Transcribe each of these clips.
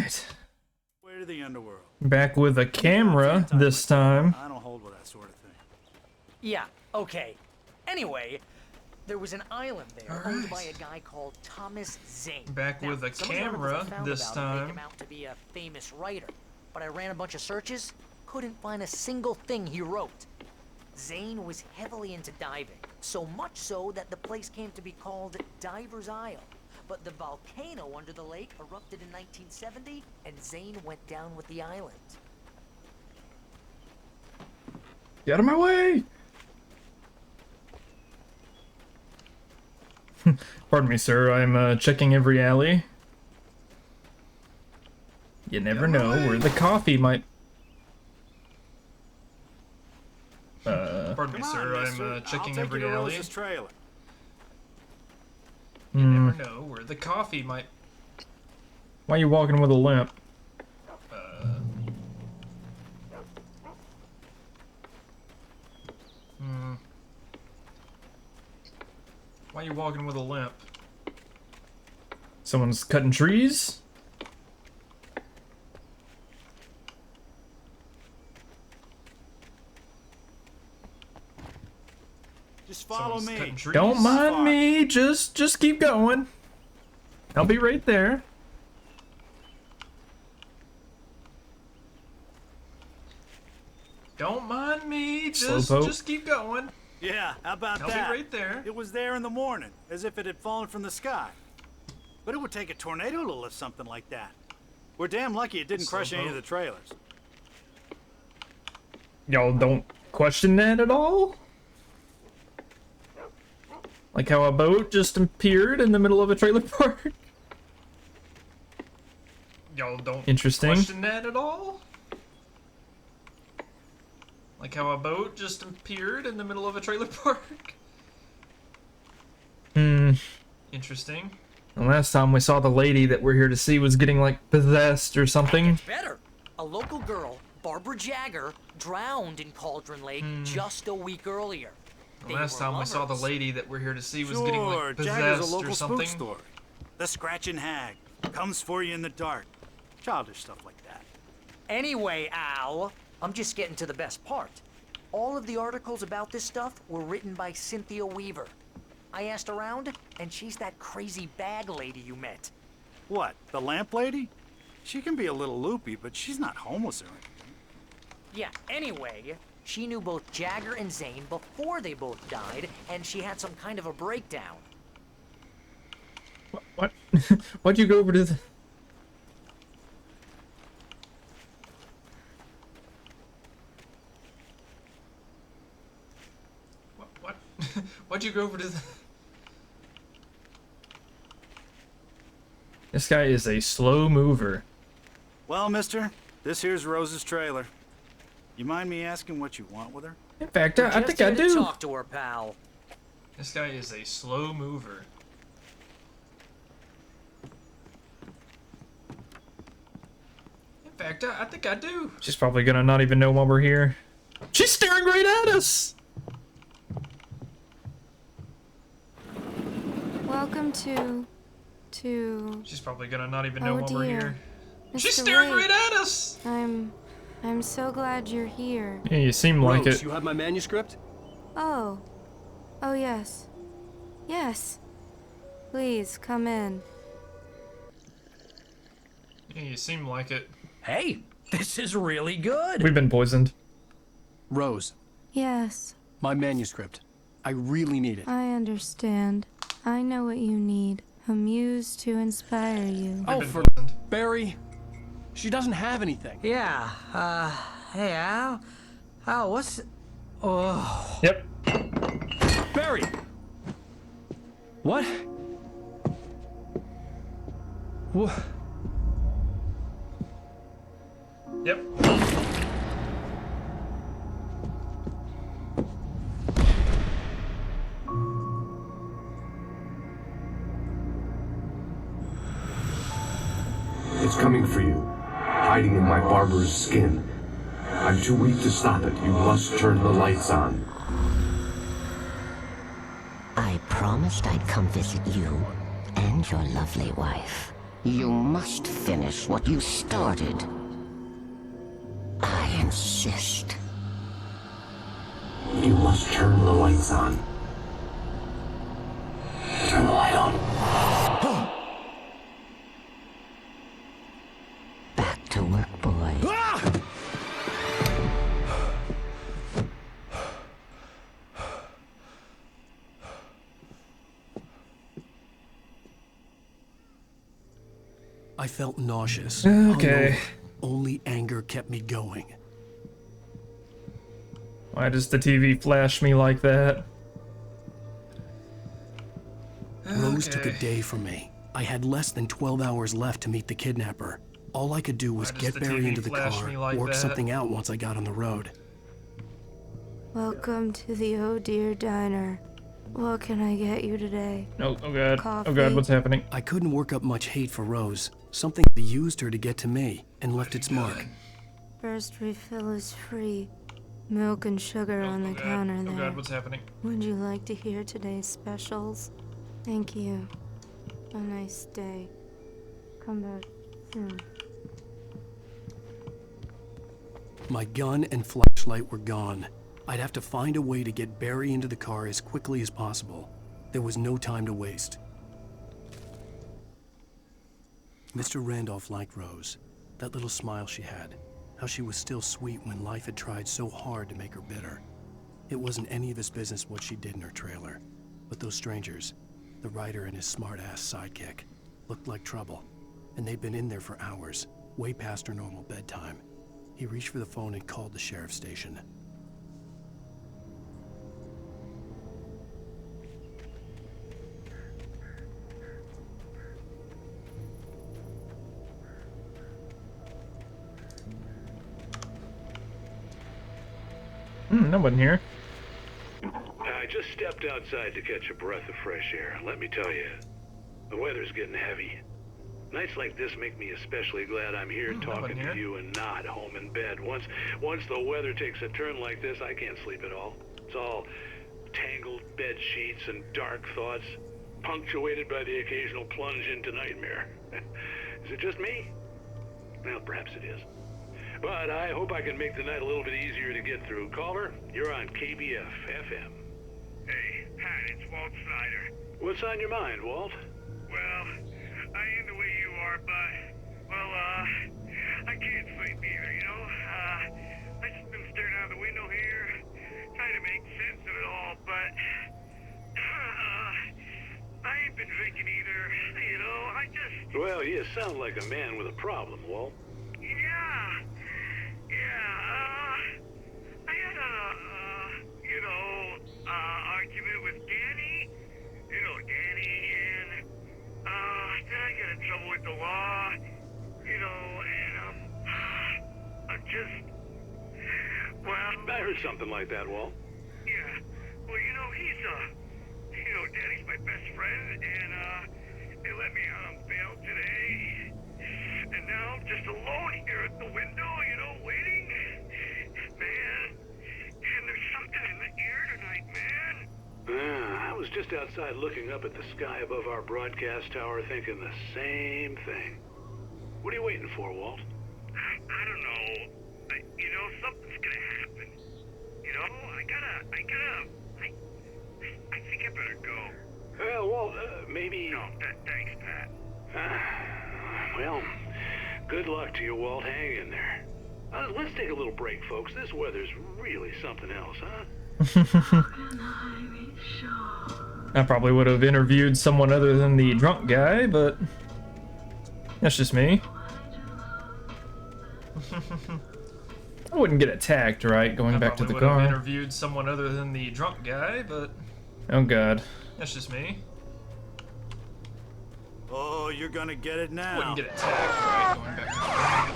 Alright. Way to the underworld. Back with a camera this time. I don't hold with that sort of thing. Yeah, okay. Anyway, there was an island there owned by a guy called Thomas Zane. Back Now, with a some of the articles I camera found this about him make time. him out to be a famous writer, but I ran a bunch of searches, couldn't find a single thing he wrote. Zane was heavily into diving, so much so that the place came to be called Diver's Isle. But the volcano under the lake erupted in 1970, and Zane went down with the island. Get out of my way! Pardon me, sir. I'm checking every alley. You never know where the coffee might... Pardon me, sir. I'm checking every alley. Trailer. You never know where the coffee might... Why are you walking with a limp? Why are you walking with a limp? Someone's cutting trees? Just follow Someone's me. cutting trees? Don't mind me. Just keep going. I'll be right there. Don't mind me. Just keep going. Yeah, how about I'll that? be right there. It was there in the morning, as if it had fallen from the sky. But it would take a tornado to lift something like that. We're damn lucky it didn't crush any of the trailers. Y'all don't question that at all? Like how a boat just appeared in the middle of a trailer park? Y'all don't question that at all? Like how a boat just appeared in the middle of a trailer park? Interesting. The last time we saw the lady that we're here to see was getting, like, possessed or something. It's better. A local girl, Barbara Jagger, drowned in Cauldron Lake just a week earlier. The last time we saw the lady that we're here to see was getting, like, Jagger's a possessed local or something. spook story. The Scratching Hag comes for you in the dark. Childish stuff like that. Anyway, Al, I'm just getting to the best part. All of the articles about this stuff were written by Cynthia Weaver. I asked around, and she's that crazy bag lady you met. What, the lamp lady? She can be a little loopy, but she's not homeless or anything. Yeah, anyway, she knew both Jagger and Zane before they both died, and she had some kind of a breakdown. What? Why'd you go over to the... What? Why'd you go over to the... This guy is a slow mover. Well, mister, this here's Rose's trailer. You mind me asking what you want with her? In fact, I think I do. Talk to her, pal. This guy is a slow mover. In fact, I think I do. She's probably gonna not even know why we're here. She's staring right at us! Welcome to... She's probably gonna not even know why dear. we're here. She's Mr. staring Wade. right at us! I'm so glad you're here. Yeah, you seem like Rose, it. you have my manuscript? Oh. Oh, yes. Yes. Please, come in. Yeah, you seem like it. Hey, this is really good. We've been poisoned. Rose, Yes, my manuscript. I really need it. I understand. I know what you need. A muse to inspire you. Oh, been for poisoned. Barry, she doesn't have anything. Yeah, hey, Al. Al, what's... Oh... Yep. Barry! What? What? Yep. It's coming for you, hiding in my barber's skin. I'm too weak to stop it. You must turn the lights on. I promised I'd come visit you and your lovely wife. You must finish what you started. I insist. You must turn the lights on. Turn the light on. Back to work, boy. I felt nauseous. Okay. Only anger kept me going. Why does the TV flash me like that? Rose took a day from me. I had less than 12 hours left to meet the kidnapper. All I could do was get Barry into the car, work something out once I got on the road. Welcome to the Oh Dear Diner. What can I get you today? Oh god. Coffee. Oh god, what's happening? I couldn't work up much hate for Rose. Something used her to get to me and left its mark. First refill is free. Milk and sugar on the counter there. Oh god, what's happening? Would you like to hear today's specials? Thank you. A nice day. Come back soon. My gun and flashlight were gone. I'd have to find a way to get Barry into the car as quickly as possible. There was no time to waste. Mr. Randolph liked Rose. That little smile she had. How she was still sweet when life had tried so hard to make her bitter. It wasn't any of his business what she did in her trailer. But those strangers, the writer and his smart-ass sidekick, looked like trouble. And they'd been in there for hours, way past her normal bedtime. He reached for the phone and called the sheriff's station. No one here. I just stepped outside to catch a breath of fresh air. Let me tell you, the weather's getting heavy. Nights like this make me especially glad I'm here talking to you and not home in bed. Once the weather takes a turn like this, I can't sleep at all. It's all tangled bed sheets and dark thoughts, punctuated by the occasional plunge into nightmare. Is it just me? Well, perhaps it is. But I hope I can make the night a little bit easier to get through. Caller, you're on KBF FM. Hey, Pat, it's Walt Snyder. What's on your mind, Walt? Well, I am the way you are, but, well, I can't sleep either, you know? I just been staring out the window here, trying to make sense of it all, but, I ain't been drinking either, you know? I just... Well, you sound like a man with a problem, Walt. I had argument with Danny, Danny, and, then I got in trouble with the law, and, I'm just, well... I heard something like that, Walt. Yeah, well, Danny's my best friend, and, they let me out on bail today. And now I'm just alone here at the window, waiting. Man, and there's something in the air tonight, man. I was just outside looking up at the sky above our broadcast tower thinking the same thing. What are you waiting for, Walt? I don't know. Something's gonna happen. I think I better go. Well, Walt, maybe... No, thanks, Pat. Well, good luck to you, Walt. Hang in there. Let's take a little break, folks. This weather's really something else, huh? I probably would have interviewed someone other than the drunk guy, but that's just me. I wouldn't get attacked, right? Going back to the car. I interviewed someone other than the drunk guy, but oh god, that's just me. Oh, you're gonna get it now. Wouldn't get attacked, right? Going back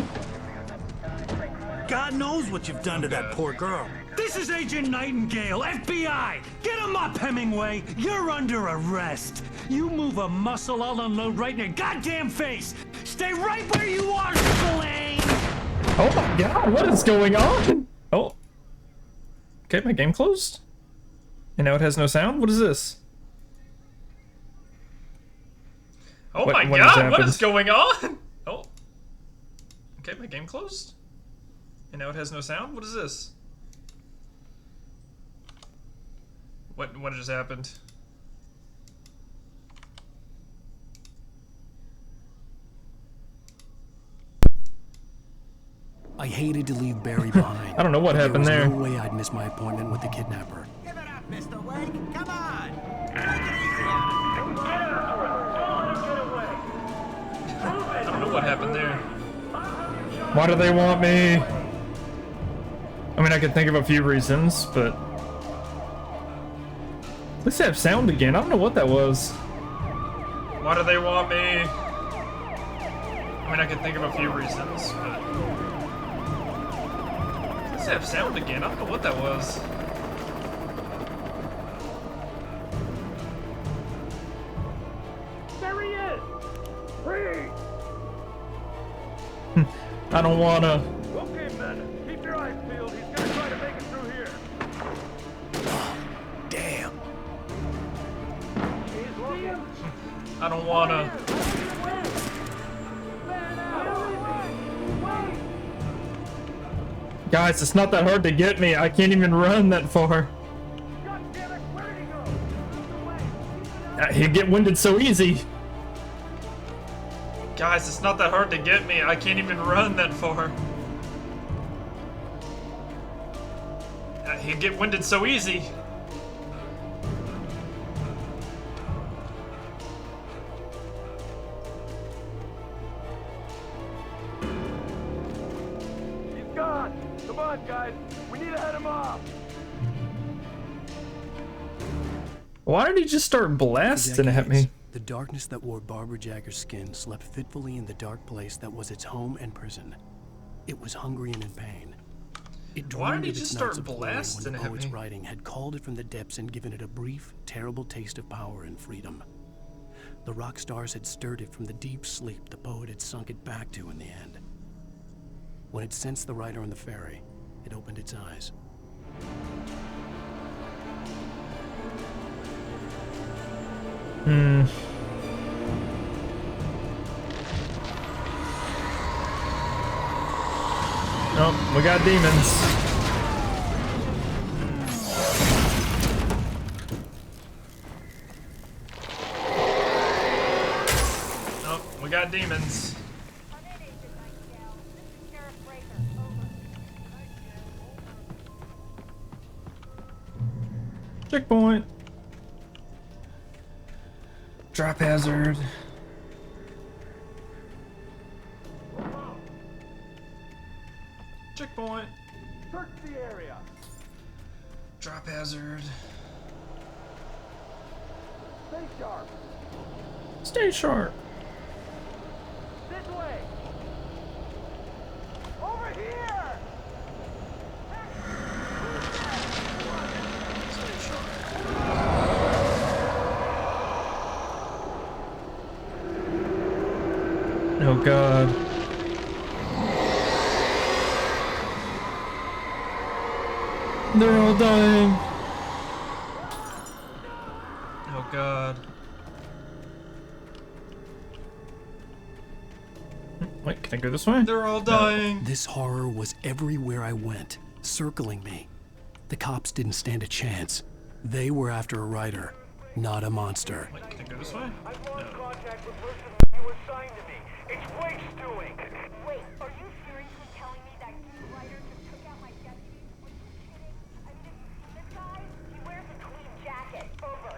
to the car. God knows what you've done to that poor girl. This is Agent Nightingale, FBI! Get him up, Hemingway! You're under arrest! You move a muscle, I'll unload right in your goddamn face! Stay right where you are, Spillane! Oh my god, what is going on? Oh. Okay, my game closed? And now it has no sound? What is this? Oh my god, what is going on? Oh. Okay, my game closed. And now it has no sound? What is this? What just happened? I hated to leave Barry behind. I don't know what happened there. There was no way I'd miss my appointment with the kidnapper. Give it up, Mr. Wake. Come on. Take it easy I don't know what happened there. Why do they want me? I mean, I could think of a few reasons, but... Let's have sound again. I don't know what that was. Why do they want me? I mean, I could think of a few reasons, but... Let's have sound again. I don't know what that was. There he is! Free! I don't wanna... Okay, men. Keep your eyes peeled. He's gonna try to make it through here. Damn. I don't wanna... Guys, it's not that hard to get me. I can't even run that far. He'd get winded so easy. Guys, it's not that hard to get me. I can't even run that far. He'd get winded so easy. He's gone. Come on, guys. We need to head him off. Why did he just start blasting at me? The darkness that wore Barbara Jagger's skin slept fitfully in the dark place that was its home and prison. It was hungry and in pain. It Why did dreamed he of its just nights start of glory blasting when at the poet's me? writing had called it from the depths and given it a brief, terrible taste of power and freedom. The rock stars had stirred it from the deep sleep the poet had sunk it back to in the end. When it sensed the writer on the ferry, it opened its eyes. Oh, we got demons. Oh, we got demons. Checkpoint. Drop hazard. Checkpoint. Search the area. Drop hazard. Stay sharp. Stay sharp. This way. Over here. Oh god. They're all dying. Oh god. Wait, can I go this way? They're all dying. This horror was everywhere I went, circling me. The cops didn't stand a chance. They were after a writer, not a monster. Wait, can I go this way? I've lost contact with person you assigned to me. It's Wake's doing. Wait, are you seriously telling me that you writer just took out my deputy? Are you kidding? I mean, have you seen this guy? He wears a tweed jacket. Over.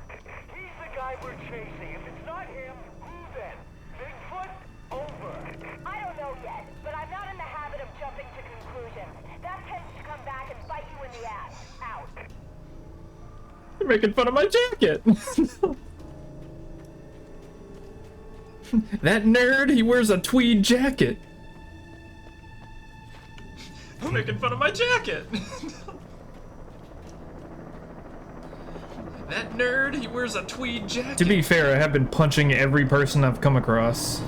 He's the guy we're chasing. If it's not him, who then? Bigfoot? Over. I don't know yet, but I'm not in the habit of jumping to conclusions. That tends to come back and bite you in the ass. Out. You're making fun of my jacket. That nerd, he wears a tweed jacket. I'm making fun of my jacket. That nerd, he wears a tweed jacket. To be fair, I have been punching every person I've come across.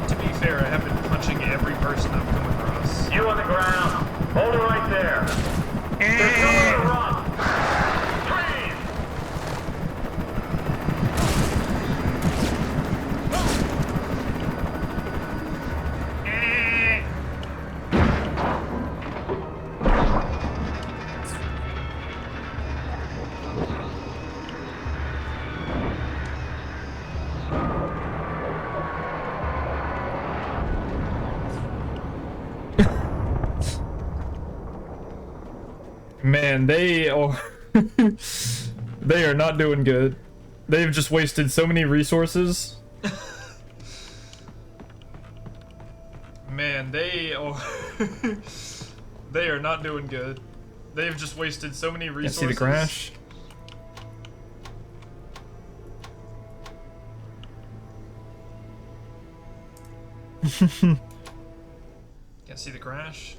To be fair, I have been punching every person I've come across. You on the ground. Hold it right there. There's nowhere to run. Man, they are they are not doing good. They've just wasted so many resources. Man, they are they are not doing good. They've just wasted so many resources. Can't see the crash. Can't see the crash.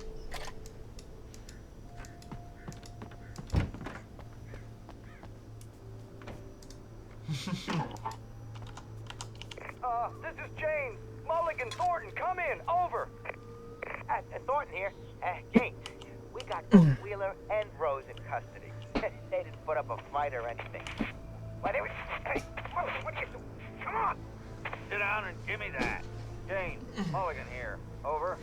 This is James. Mulligan, Thornton, come in. Over. Thornton here. James, we got both Wheeler and Rose in custody. They didn't put up a fight or anything. Why, they were... Hey, Mulligan, what are you doing? Come on. Sit down and give me that. James, Mulligan here. Over.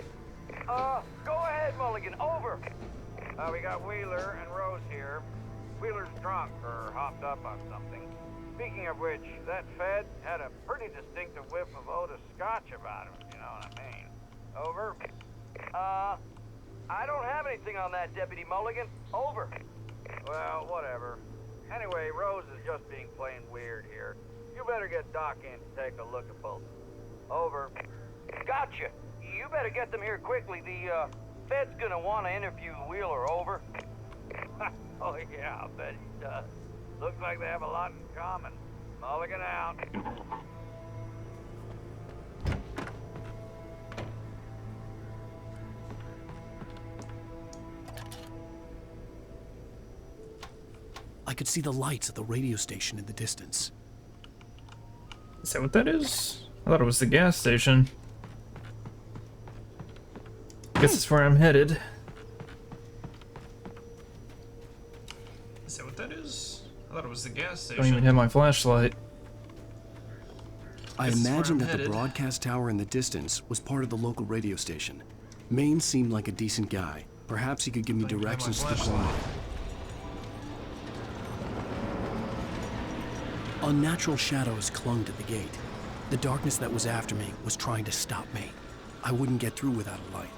Go ahead, Mulligan. Over. We got Wheeler and Rose here. Wheeler's drunk or hopped up on something. Speaking of which, that Fed had a pretty distinctive whiff of Otis Scotch about him, you know what I mean. Over. I don't have anything on that, Deputy Mulligan. Over. Well, whatever. Anyway, Rose is just being plain weird here. You better get Doc in to take a look at both. Over. Gotcha. You better get them here quickly. The, Fed's gonna want to interview Wheeler. Over. Oh, yeah, I'll bet he does. Looks like they have a lot in common. Mulligan out. I could see the lights at the radio station in the distance. Is that what that is? I thought it was the gas station. Guess it's where I'm headed. Is that what that is? I thought it was the gas station. Don't even have my flashlight. I imagined that the broadcast tower in the distance was part of the local radio station. Maine seemed like a decent guy. Perhaps he could give me directions to the corner. Unnatural shadows clung to the gate. The darkness that was after me was trying to stop me. I wouldn't get through without a light.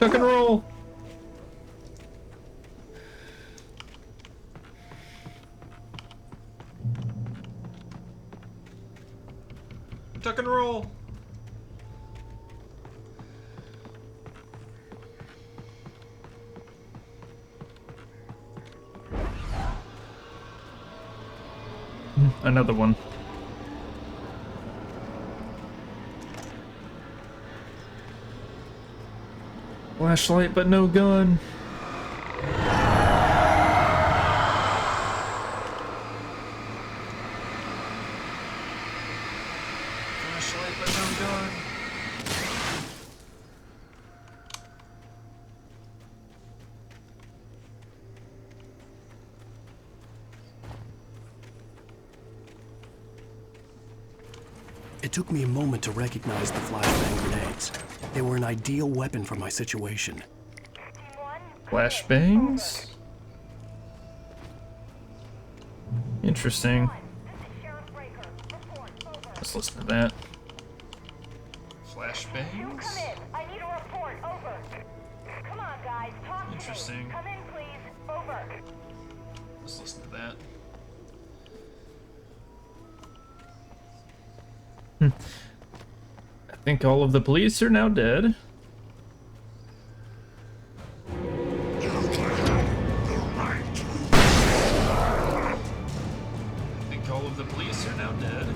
Tuck and roll. Tuck and roll. Another one. Flashlight, but no gun. Flashlight, but no gun. It took me a moment to recognize the flashbang grenades. They were an ideal weapon for my situation. Flashbangs? Interesting. Let's listen to that. Flashbangs? I need a report. Over. Come on, guys. Talk to me. Interesting. Come in, please. Over. Let's listen to that. I think all of the police are now dead. I think all of the police are now dead.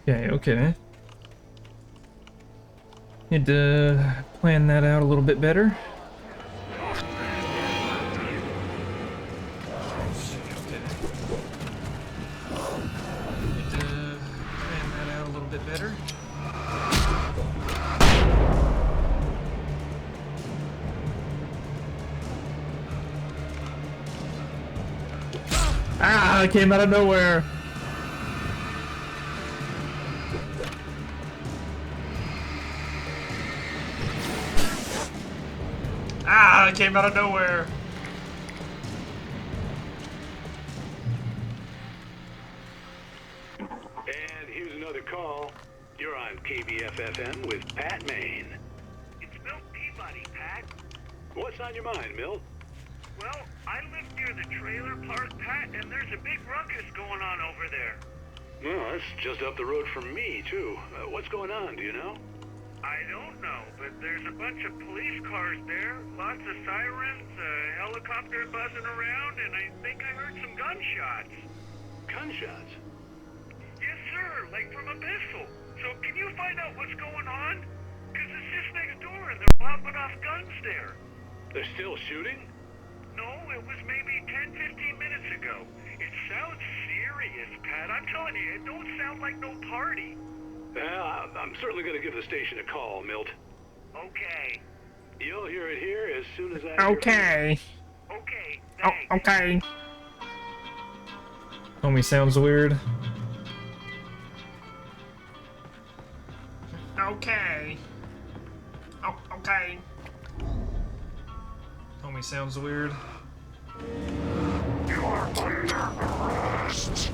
Okay. Need to plan that out a little bit better. Ah, it came out of nowhere. Ah, it came out of nowhere. And here's another call. You're on KBFFM with Pat Maine. It's Milt Peabody, Pat. What's on your mind, Milt? Well, I live near the trailer park, Pat, and there's a big ruckus going on over there. Well, that's just up the road from me, too. What's going on, do you know? I don't know, but there's a bunch of police cars there, lots of sirens, a helicopter buzzing around, and I think I heard some gunshots. Gunshots? Yes, sir, like from a pistol. So can you find out what's going on? Because it's just next door and they're popping off guns there. They're still shooting? No, it was maybe 10, 15 minutes ago. It sounds serious, Pat. I'm telling you, it don't sound like no party. Well, I'm certainly going to give the station a call, Milt. Okay. You'll hear it here as soon as I Okay. Okay, thanks. Oh, okay. Homie sounds weird. Okay. Oh, okay. Homie sounds weird. You are under arrest.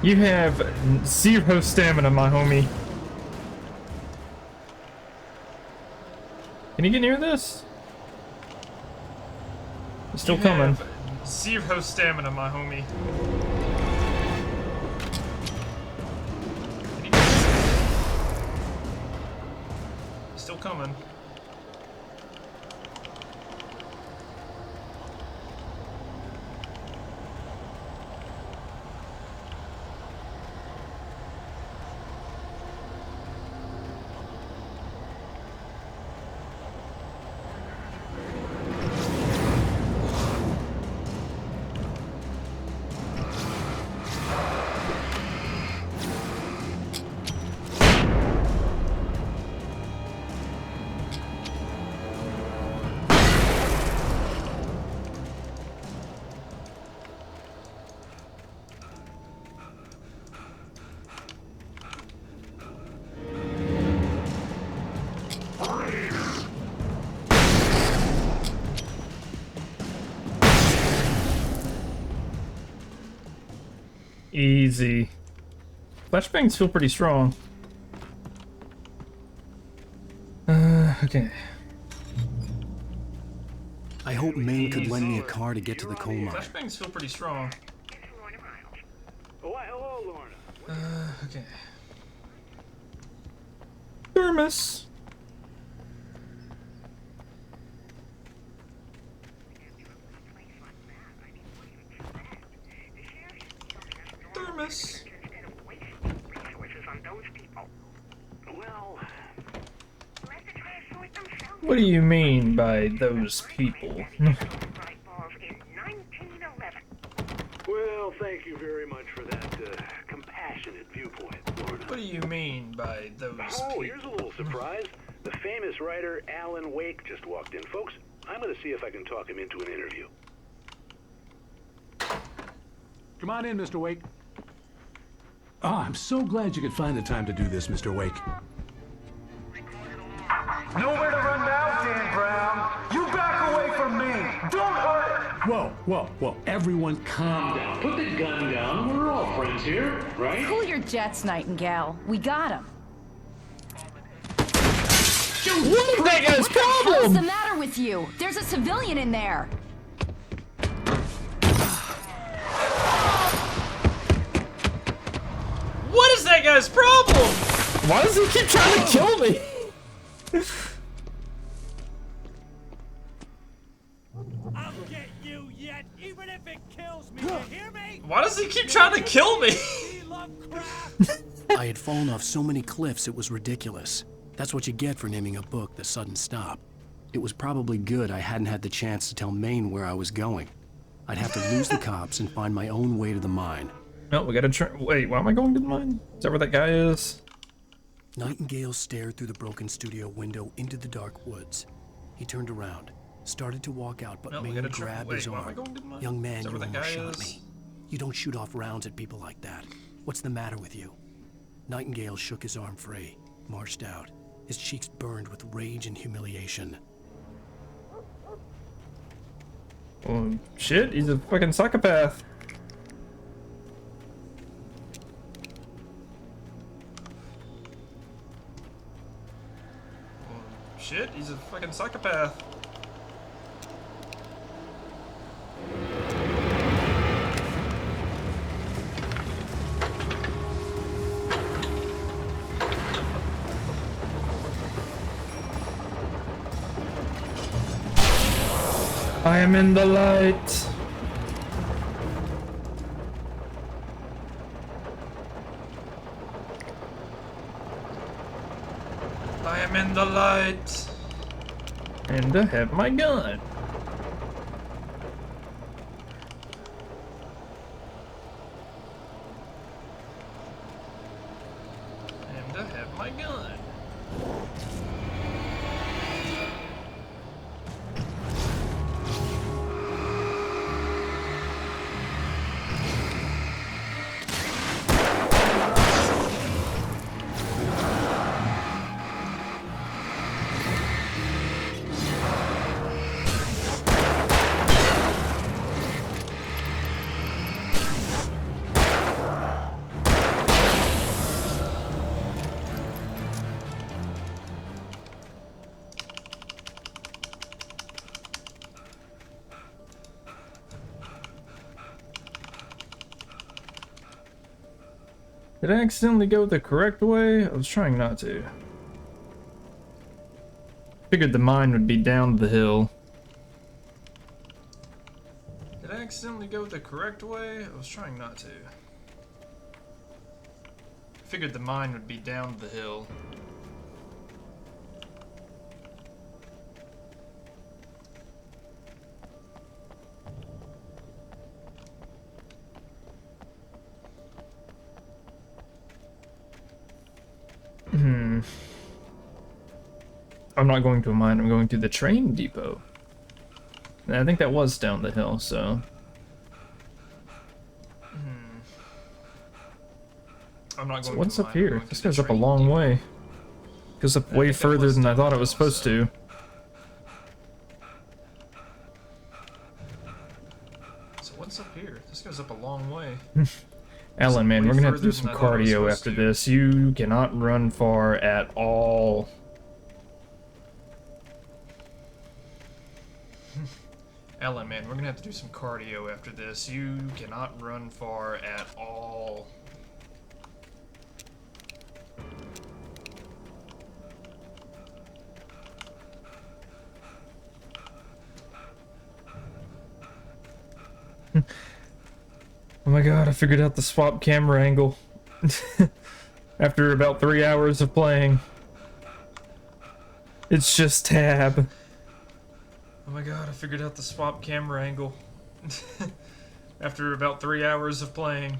You have 0 stamina, my homie. Can you get near this? He's still coming. 0 stamina, my homie. Still coming. Easy. Flashbangs feel pretty strong. Okay. I hope Maine could lend me a car to get to the coal mine. Flashbangs feel pretty strong. Why, hello, Lorna. Okay. Thermos. Thermos. What do you mean by those people? Well, thank you very much for that compassionate viewpoint, Lorna. What do you mean by those people? Here's a little surprise. The famous writer Alan Wake just walked in. Folks, I'm going to see if I can talk him into an interview. Come on in, Mr. Wake. Oh, I'm so glad you could find the time to do this, Mr. Wake. Nowhere to run now, Dan Brown. You back away from me. Don't hurt it. Whoa. Everyone calm down. Put the gun down. We're all friends here, right? Cool your jets, Nightingale. We got him. Shoot! What is that guy's What the hell's problem? the matter with you? There's a civilian in there. What is that guy's problem? Why does he keep trying to kill me? I'll get you yet, even if it kills me. You hear me? Why does he keep trying to kill me? I had fallen off so many cliffs it was ridiculous. That's what you get for naming a book The Sudden Stop. It was probably good I hadn't had the chance to tell Maine where I was going. I'd have to lose the cops and find my own way to the mine. No, we gotta wait, why am I going to the mine? Is that where that guy is? Nightingale stared through the broken studio window into the dark woods. He turned around, started to walk out, but Maine grabbed his arm. Young man, you almost shot me. You don't shoot off rounds at people like that. What's the matter with you? Nightingale shook his arm free, marched out. His cheeks burned with rage and humiliation. Oh, shit, he's a fucking psychopath. Shit, he's a fucking psychopath. I am in the light. I am in the light. And I have my gun. And I have my gun. Did I accidentally go the correct way? I was trying not to. Figured the mine would be down the hill. Did I accidentally go the correct way? I was trying not to. Figured the mine would be down the hill. I'm not going to a mine, I'm going to the train depot. And I think that was down the hill, so... I'm not going So what's to a up mine, I'm here? going This to the goes up a train long depot. way. Goes up I way think that further was than I down thought the it was hill, supposed to. So what's up here? This goes up a long way. Alan, man, way we're gonna have to further do some than I thought it was cardio supposed after to. this. You cannot run far at all. Ellen, man, we're gonna have to do some cardio after this. You cannot run far at all. Oh my god, I figured out the swap camera angle. After about 3 hours of playing. It's just tab. Oh my god, I figured out the swap camera angle. After about 3 hours of playing.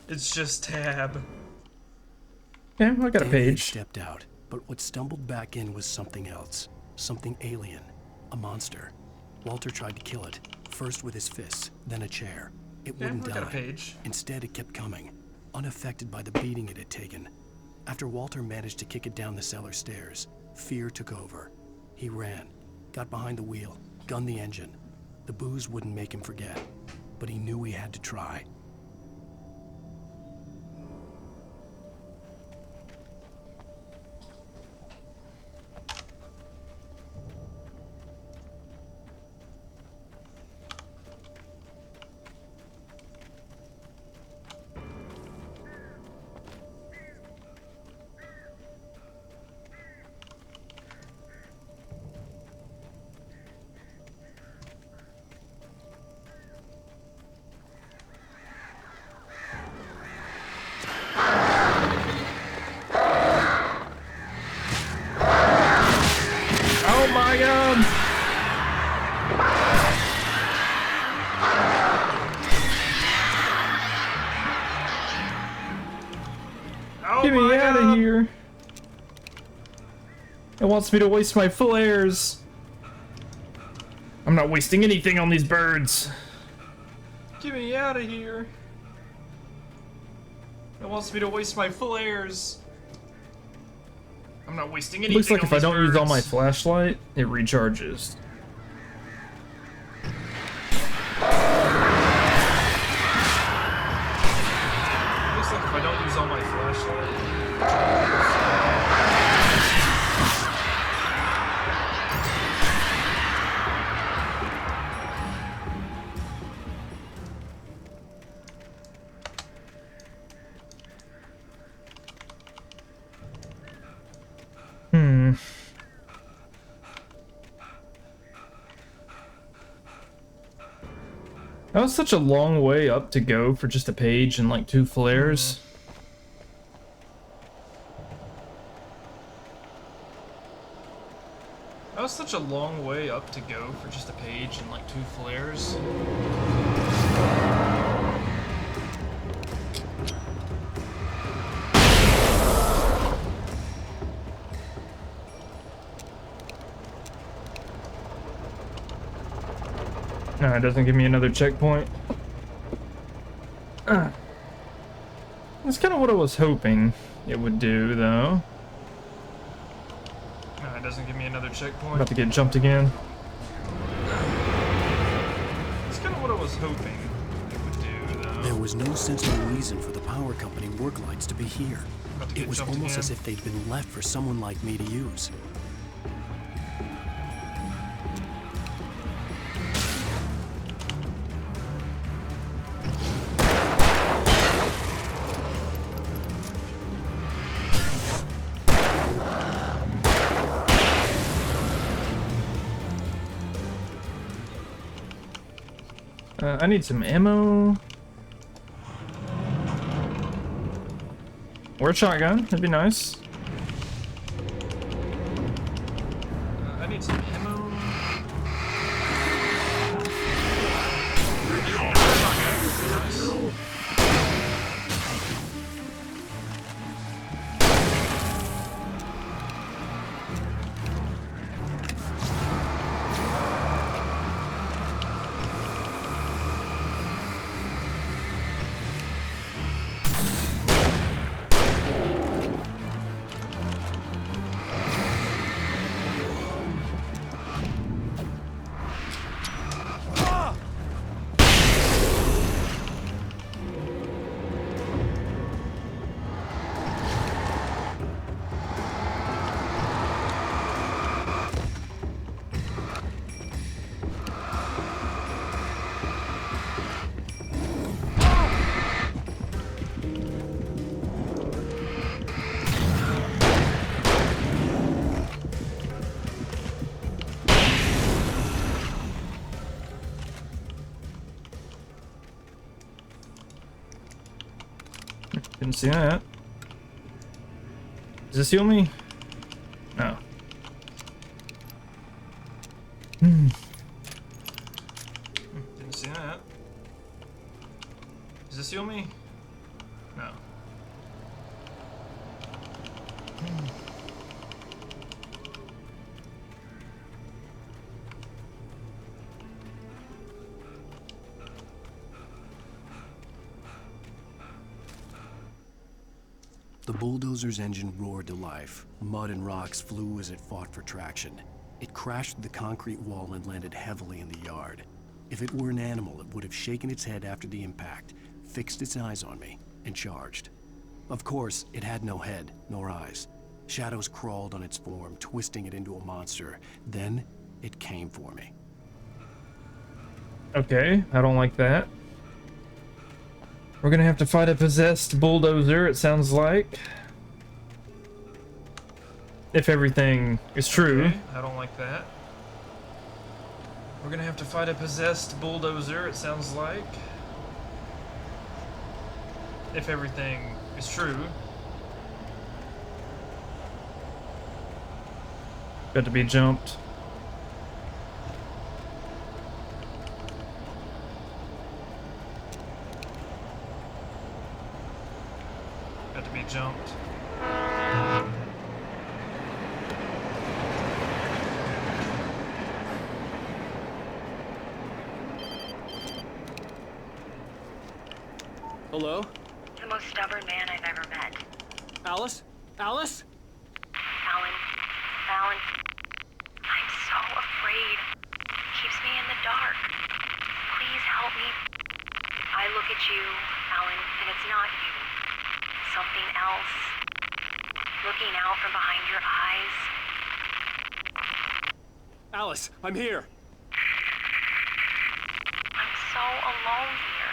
It's just tab. Yeah, I got a Danny page. stepped out, but what stumbled back in was something else. Something alien. A monster. Walter tried to kill it, first with his fists, then a chair. It wouldn't I die. got a page. Instead, it kept coming, unaffected by the beating it had taken. After Walter managed to kick it down the cellar stairs, fear took over. He ran, got behind the wheel, gunned the engine. The booze wouldn't make him forget, but he knew he had to try. Oh, Get me out God. of here. It wants me to waste my flares. I'm not wasting anything on these birds. Get me out of here. It wants me to waste my flares. I'm not wasting anything. Looks like on if I these don't use all my birds. flashlight, it recharges. Looks like if I don't use all my flashlight. That was such a long way up to go for just a page and like 2 flares. That was such a long way up to go for just a page and like 2 flares. No, it doesn't give me another checkpoint. That's kind of what I was hoping it would do, though. No, it doesn't give me another checkpoint. About to get jumped again. It's kind of what I was hoping it would do, though. There was no sensible reason for the power company work lights to be here. About to get It was jumped almost again. as if they'd been left for someone like me to use. I need some ammo. Or a shotgun, that'd be nice. I need some ammo. Didn't see that. Does this heal me? No. Didn't see that. Does this heal me? No. The bulldozer's engine roared to life. Mud and rocks flew as it fought for traction. It crashed through the concrete wall and landed heavily in the yard. If it were an animal, it would have shaken its head after the impact, fixed its eyes on me, and charged. Of course, it had no head, nor eyes. Shadows crawled on its form, twisting it into a monster. Then, it came for me. Okay, I don't like that. We're gonna have to fight a possessed bulldozer, it sounds like. If everything is true. Okay, I don't like that. We're gonna have to fight a possessed bulldozer, it sounds like. If everything is true. Got to be jumped. Got to be jumped. Hello? The most stubborn man I've ever met. Alice? Alice? Alan. Alan. I'm so afraid. It keeps me in the dark. Please help me. I look at you, Alan, and it's not you. Something else. Looking out from behind your eyes. Alice, I'm here. I'm so alone here.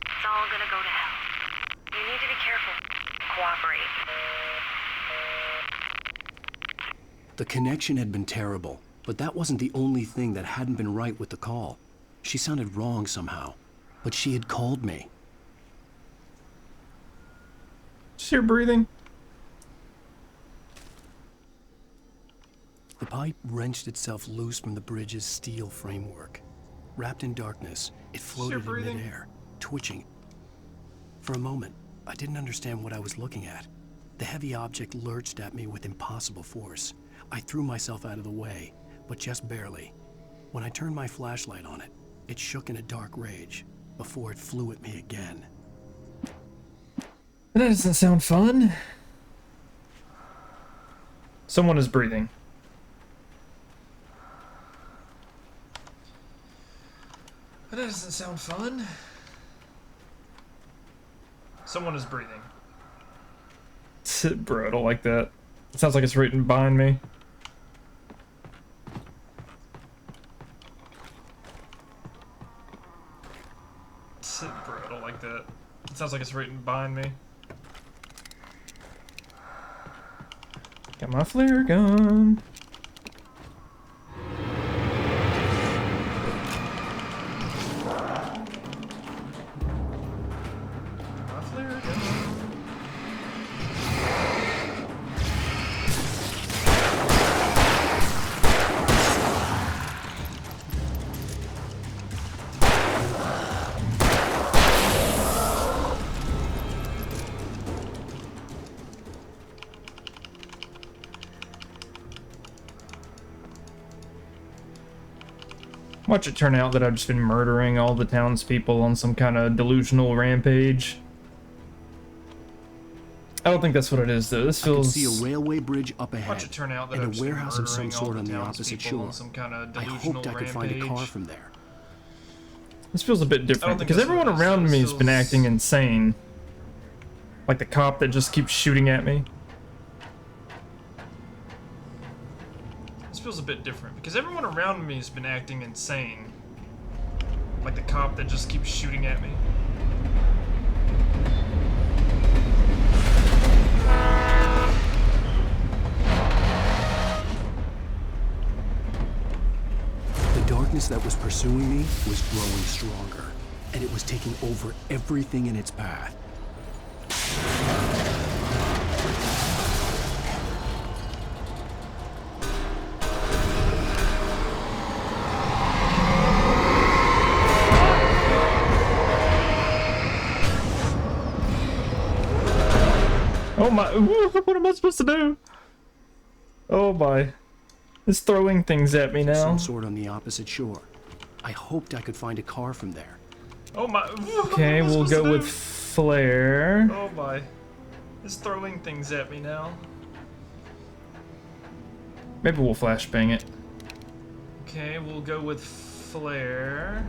It's all gonna go to hell. You need to be careful. Cooperate. The connection had been terrible, but that wasn't the only thing that hadn't been right with the call. She sounded wrong somehow, but she had called me. Just hear breathing. The pipe wrenched itself loose from the bridge's steel framework. Wrapped in darkness, it floated in midair, twitching. For a moment, I didn't understand what I was looking at. The heavy object lurched at me with impossible force. I threw myself out of the way, but just barely. When I turned my flashlight on it, it shook in a dark rage before it flew at me again. That doesn't sound fun. Someone is breathing. That doesn't sound fun. Someone is breathing. Bro, I don't like that. It sounds like it's written behind me. Bro, I don't like that. It sounds like it's written behind me. Got my flare gun. Watch it turn out that I've just been murdering all the townspeople on some kind of delusional rampage. I don't think that's what it is, though. This feels... I could see a railway bridge up ahead, Watch it turn out that and I've a just been warehouse of some murdering all sort the on the opposite townspeople shore. on some kind of I delusional hoped I could find a car rampage. from there. This feels a bit different, think because that's what everyone it is. around This me has been feels- acting insane. Like the cop that just keeps shooting at me. This feels a bit different, because everyone around me has been acting insane. Like the cop that just keeps shooting at me. The darkness that was pursuing me was growing stronger, and it was taking over everything in its path. Oh my, what am I supposed to do? Oh my. It's throwing things at me now. Some sort on the opposite shore. I hoped I could find a car from there. Oh my. Okay, we'll go with flare. Oh my. It's throwing things at me now. Maybe we'll flashbang it. Okay, we'll go with flare.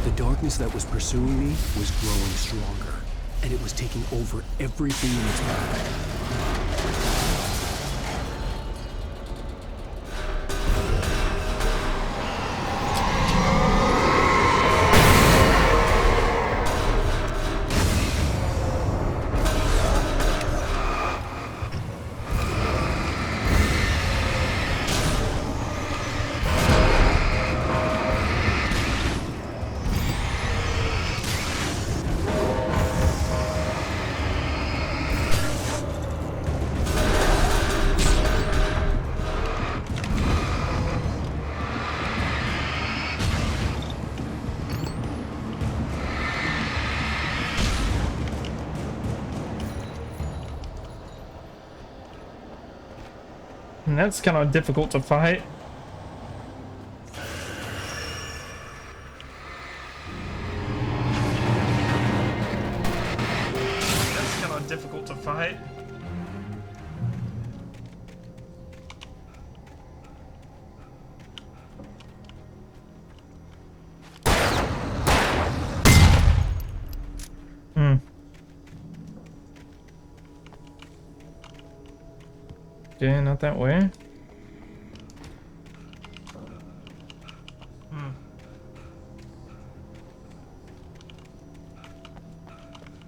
The darkness that was pursuing me was growing stronger, and it was taking over everything in its path. And that's kind of difficult to fight. That's kind of difficult to fight. Okay, not that way.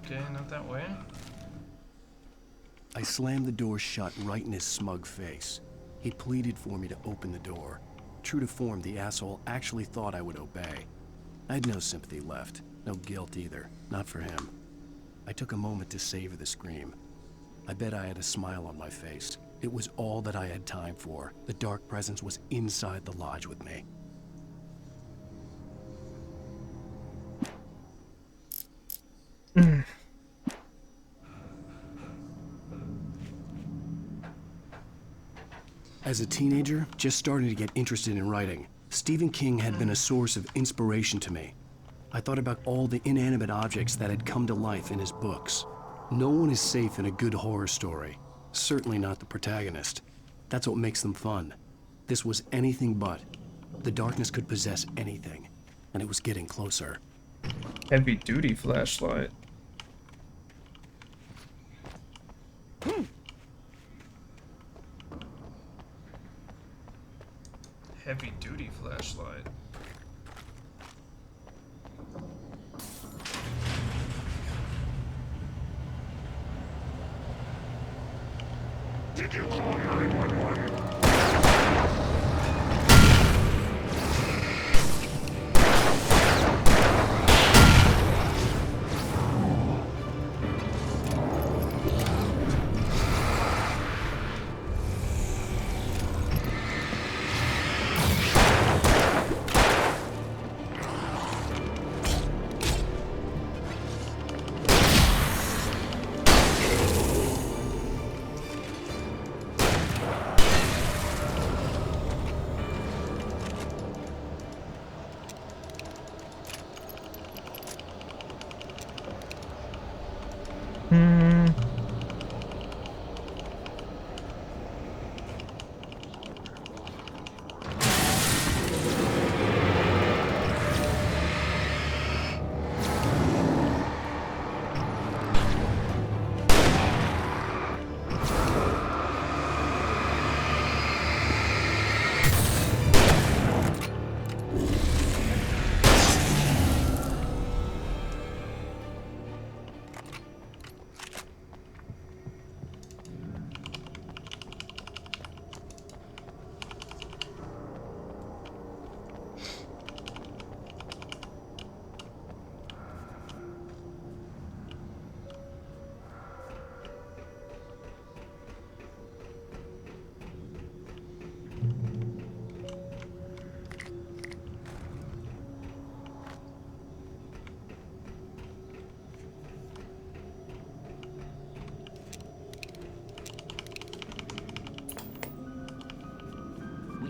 Okay, not that way. I slammed the door shut right in his smug face. He pleaded for me to open the door. True to form, the asshole actually thought I would obey. I had no sympathy left, no guilt either, not for him. I took a moment to savor the scream. I bet I had a smile on my face. It was all that I had time for. The dark presence was inside the lodge with me. As a teenager, just starting to get interested in writing, Stephen King had been a source of inspiration to me. I thought about all the inanimate objects that had come to life in his books. No one is safe in a good horror story. Certainly not the protagonist. That's what makes them fun. This was anything but. The darkness could possess anything, and it was getting closer. Heavy-duty flashlight. Heavy-duty flashlight. Did you call 911?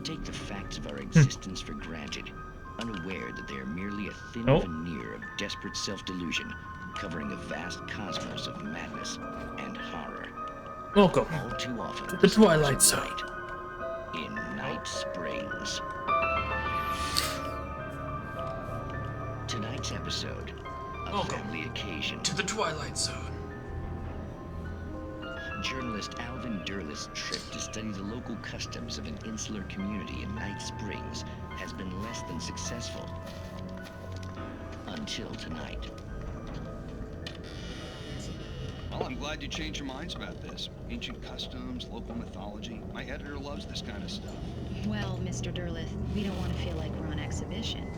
Take the facts of our existence for granted, unaware that they are merely a thin veneer of desperate self-delusion, covering a vast cosmos of madness and horror. Welcome all too often to the Twilight Zone in Night Springs. Tonight's episode, a family occasion. To the Twilight Zone. Journalist Alvin Derlis' trip to study the local customs of an insular community in Night Springs has been less than successful. Until tonight. Well, I'm glad you changed your minds about this. Ancient customs, local mythology. My editor loves this kind of stuff. Well, Mr. Derleth, we don't want to feel like we're on exhibition.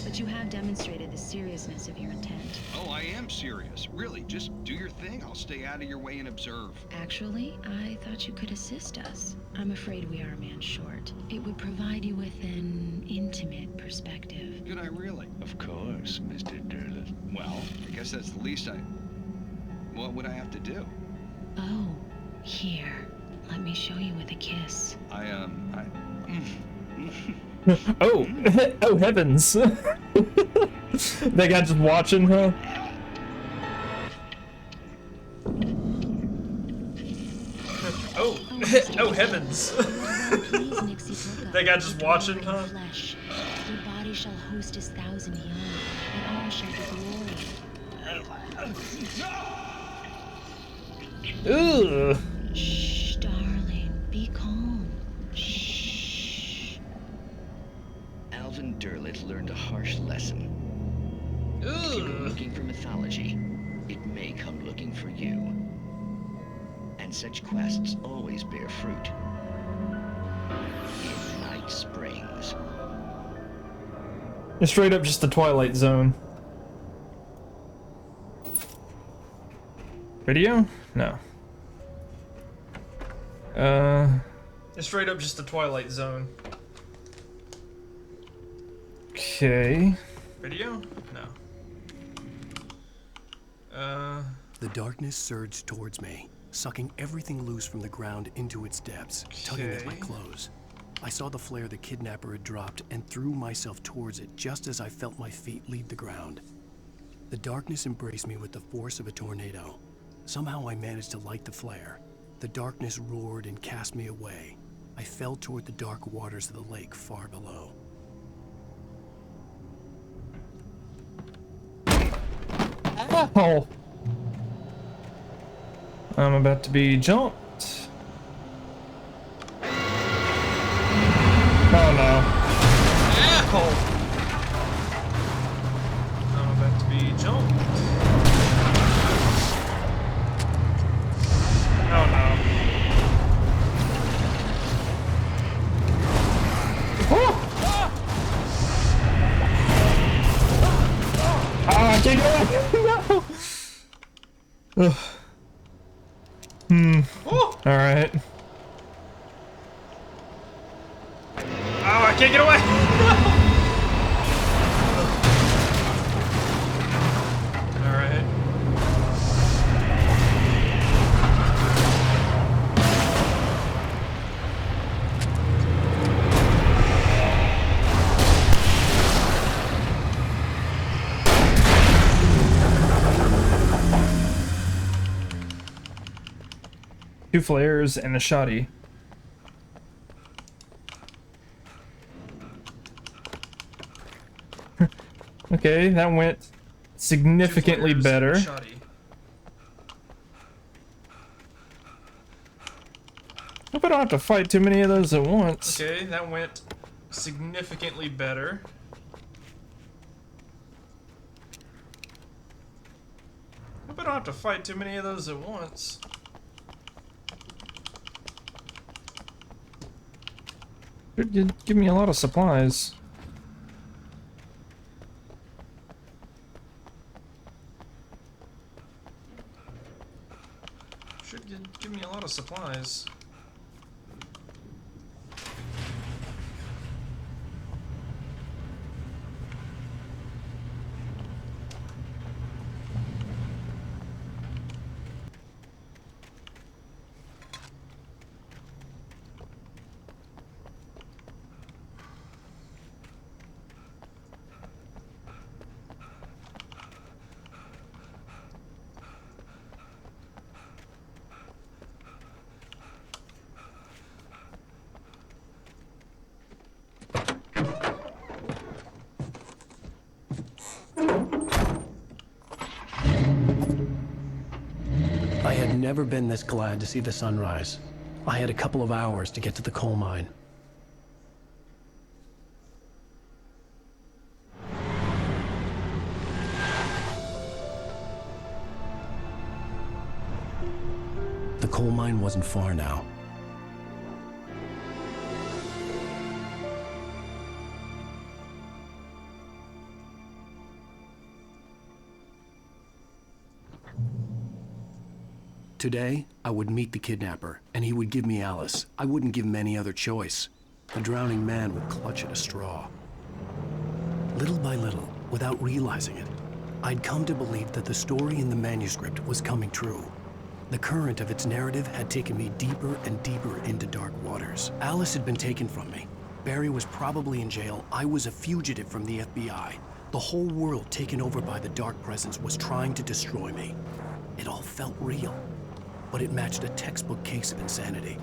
But you have demonstrated the seriousness of your intent. Oh, I am serious. Really, just do your thing. I'll stay out of your way and observe. Actually, I thought you could assist us. I'm afraid we are a man short. It would provide you with an intimate perspective. Could I really? Of course, Mr. Derleth. Well, I guess that's the least What would I have to do? Oh, here. Let me show you with a kiss. Oh, oh heavens! That guy just watching, huh? Oh, oh heavens! That guy just watching, huh? Your body shall host his 1,000 young, and all shall be glory. Ugh. Shh, darling, be calm. Shh. Alvin Derleth learned a harsh lesson. If you go looking for mythology, it may come looking for you. And such quests always bear fruit. In Night Springs. It's straight up just the Twilight Zone. Video? No. It's straight up just the Twilight Zone. Okay. Video? No. The darkness surged towards me, sucking everything loose from the ground into its depths, tugging at my clothes. I saw the flare the kidnapper had dropped and threw myself towards it just as I felt my feet leave the ground. The darkness embraced me with the force of a tornado. Somehow I managed to light the flare. The darkness roared and cast me away. I fell toward the dark waters of the lake far below. Oh! I'm about to be jumped. Oh no. Asshole! I'm about to be jumped. Oh no. Ah, I can't go back. No. Ugh. Alright. Oh, I can't get away! Alright. Two flares and a shotty. Okay, that went significantly better. Hope I don't have to fight too many of those at once. Okay, that went significantly better. Hope I don't have to fight too many of those at once. Should give me a lot of supplies. Should give me a lot of supplies. I had never been this glad to see the sunrise. I had a couple of hours to get to the coal mine. The coal mine wasn't far now. Today, I would meet the kidnapper, and he would give me Alice. I wouldn't give him any other choice. The drowning man would clutch at a straw. Little by little, without realizing it, I'd come to believe that the story in the manuscript was coming true. The current of its narrative had taken me deeper and deeper into dark waters. Alice had been taken from me. Barry was probably in jail. I was a fugitive from the FBI. The whole world taken over by the Dark Presence was trying to destroy me. It all felt real, but it matched a textbook case of insanity.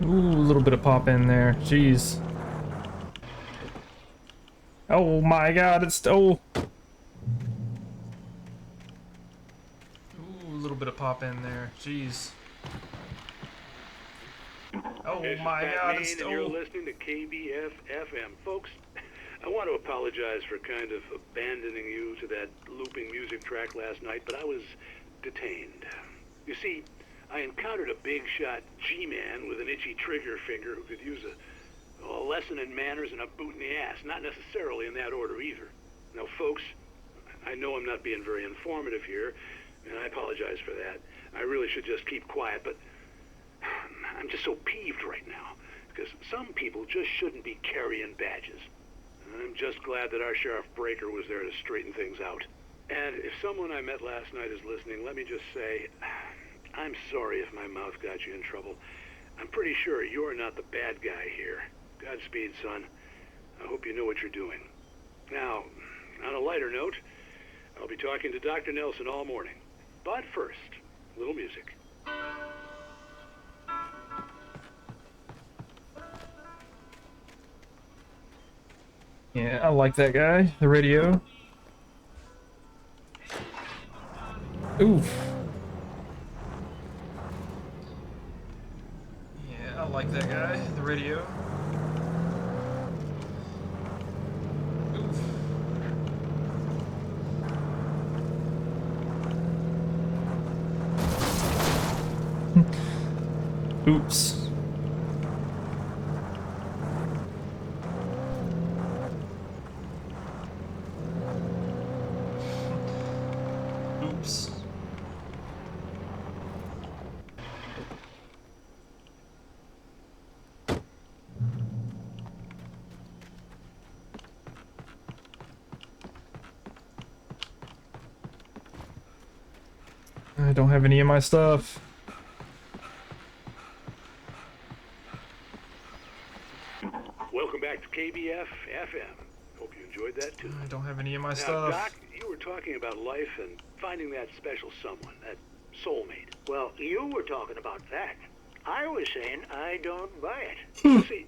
Ooh, a little bit of pop in there. Jeez. Oh my god, it's... Oh! Ooh, a little bit of pop in there. Jeez. Oh my god, it's... And you're listening to KBF FM. Folks, I want to apologize for kind of abandoning you to that looping music track last night, but I was detained. You see, I encountered a big-shot G-man with an itchy trigger finger who could use a lesson in manners and a boot in the ass. Not necessarily in that order either. Now, folks, I know I'm not being very informative here, and I apologize for that. I really should just keep quiet, but I'm just so peeved right now, because some people just shouldn't be carrying badges. I'm just glad that our Sheriff Breaker was there to straighten things out. And if someone I met last night is listening, let me just say, I'm sorry if my mouth got you in trouble. I'm pretty sure you're not the bad guy here. Godspeed, son. I hope you know what you're doing. Now, on a lighter note, I'll be talking to Dr. Nelson all morning. But first, a little music. Yeah, I like that guy. The radio. Oof. Yeah, I like that guy. The radio. Oops. Oops. I don't have any of my stuff. Welcome back to KBF FM. Hope you enjoyed that too. I don't have any of my Now, stuff. Doc, you were talking about life and finding that special someone, that soulmate. Well, you were talking about that. I was saying I don't buy it. See,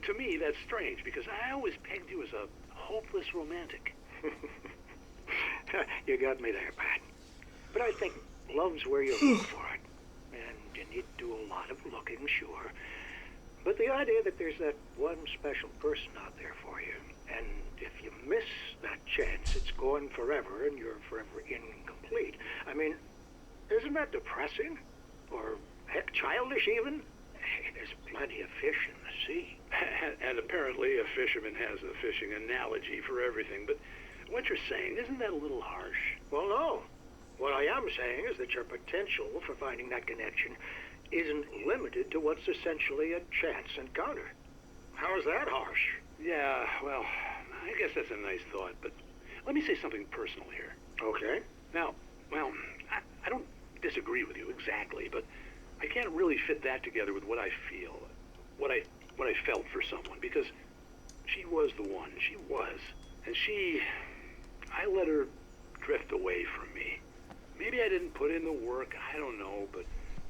to me that's strange because I always pegged you as a hopeless romantic. You got me there, Pat. But I think love's where you look for it. And you need to do a lot of looking, sure. But the idea that there's that one special person out there for you, and if you miss that chance, it's gone forever and you're forever incomplete. I mean, isn't that depressing? Or, heck, childish even? Hey, there's plenty of fish in the sea. And apparently a fisherman has a fishing analogy for everything, but what you're saying, isn't that a little harsh? Well, no. What I am saying is that your potential for finding that connection isn't limited to what's essentially a chance encounter. How is that harsh? Yeah, well, I guess that's a nice thought, but let me say something personal here. Okay. Now, well, I don't disagree with you exactly, but I can't really fit that together with what I feel, what I felt for someone, because she was the one. She was. And I let her drift away from me. Maybe I didn't put in the work, I don't know, but,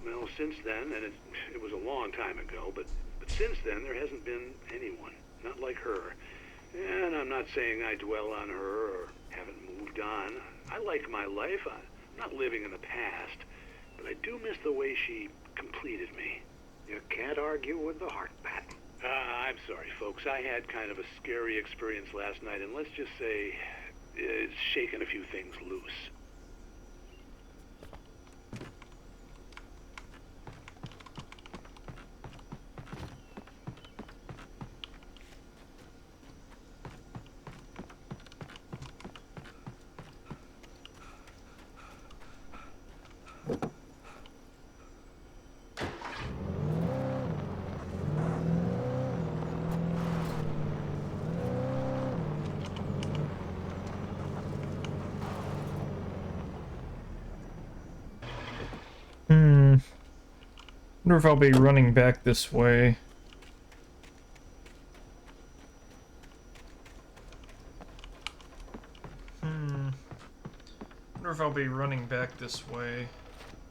well, since then, and it was a long time ago, but since then there hasn't been anyone, not like her. And I'm not saying I dwell on her or haven't moved on. I like my life. I'm not living in the past, but I do miss the way she completed me. You can't argue with the heart, Pat. I'm sorry, folks. I had kind of a scary experience last night, and let's just say it's shaken a few things loose. Wonder if I'll be running back this way. Wonder if I'll be running back this way.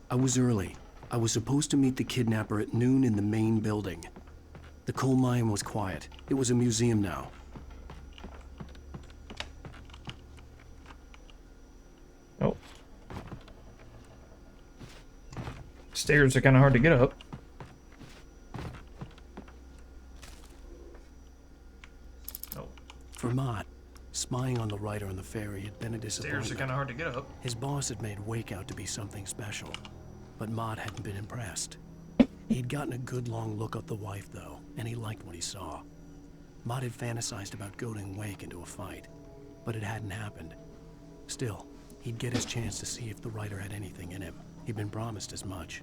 I was early. I was supposed to meet the kidnapper at noon in the main building. The coal mine was quiet. It was a museum now. Oh. Stairs are kind of hard to get up. Oh. For Mott, spying on the writer on the ferry had been a disappointment. Stairs are kind of hard to get up. His boss had made Wake out to be something special, but Mott hadn't been impressed. He'd gotten a good long look at the wife, though, and he liked what he saw. Mott had fantasized about goading Wake into a fight, but it hadn't happened. Still, he'd get his chance to see if the writer had anything in him. He'd been promised as much.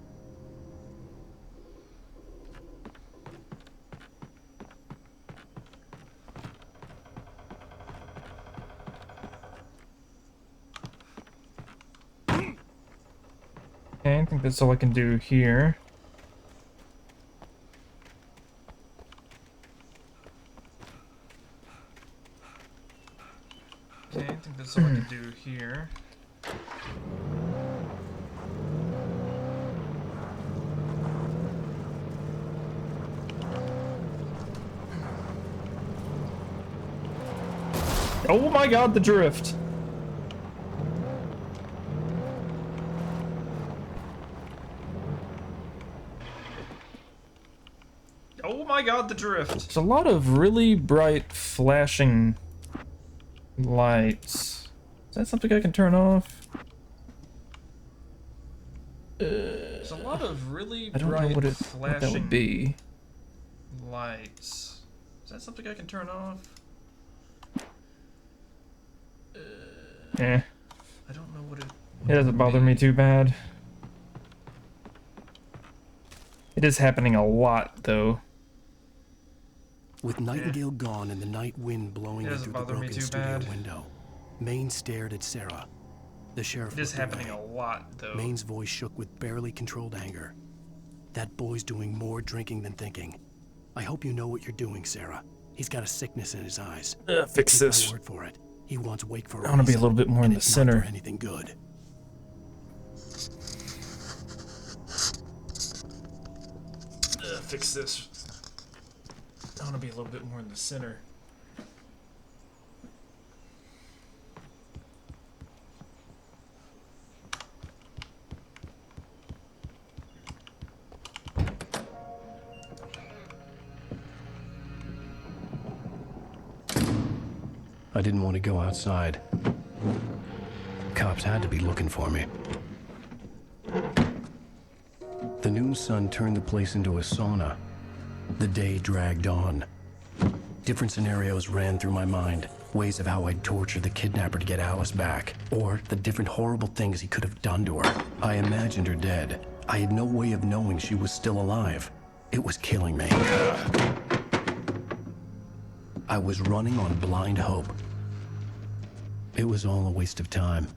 Okay, I think that's all I can do here. Okay, I think that's all I can do here. Oh my god, the drift! Oh my god, the drift! There's a lot of really bright flashing lights. Is that something I can turn off? There's a lot of really I don't know bright what that flashing would be. lights. Is that something I can turn off? Eh. I don't know what it. It doesn't bother me too bad. It is happening a lot, though. With Nightingale gone and the night wind blowing in through the broken studio window, Maine stared at Sarah. The sheriff It is looked happening away. a lot, though. Maine's voice shook with barely controlled anger. That boy's doing more drinking than thinking. I hope you know what you're doing, Sarah. He's got a sickness in his eyes. Fix Take this. my word for it. He wants Wake for I want to be a little bit more in the not center. for anything good. Fix this. I want to be a little bit more in the center. I didn't want to go outside. Cops had to be looking for me. The noon sun turned the place into a sauna. The day dragged on. Different scenarios ran through my mind. Ways of how I'd torture the kidnapper to get Alice back. Or the different horrible things he could have done to her. I imagined her dead. I had no way of knowing she was still alive. It was killing me. I was running on blind hope. It was all a waste of time.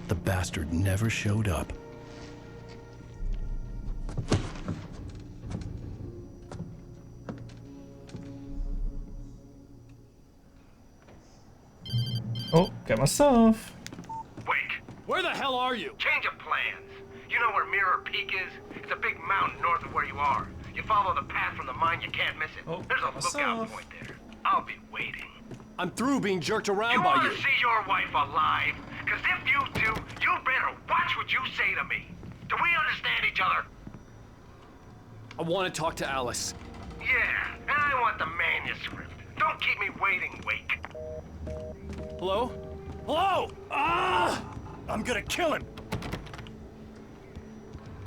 The bastard never showed up. Oh, got myself. Wake, where the hell are you? Change of plans. You know where Mirror Peak is? It's a big mountain north of where you are. You follow the path from the mine, you can't miss it. Oh, There's a myself. lookout point there. I'll be waiting. I'm through being jerked around You by want you. to see your wife alive? Because if you do, you better watch what you say to me. Do we understand each other? I want to talk to Alice. Yeah, and I want the manuscript. Don't keep me waiting, Wake. Hello? Hello? Ah! I'm gonna kill him.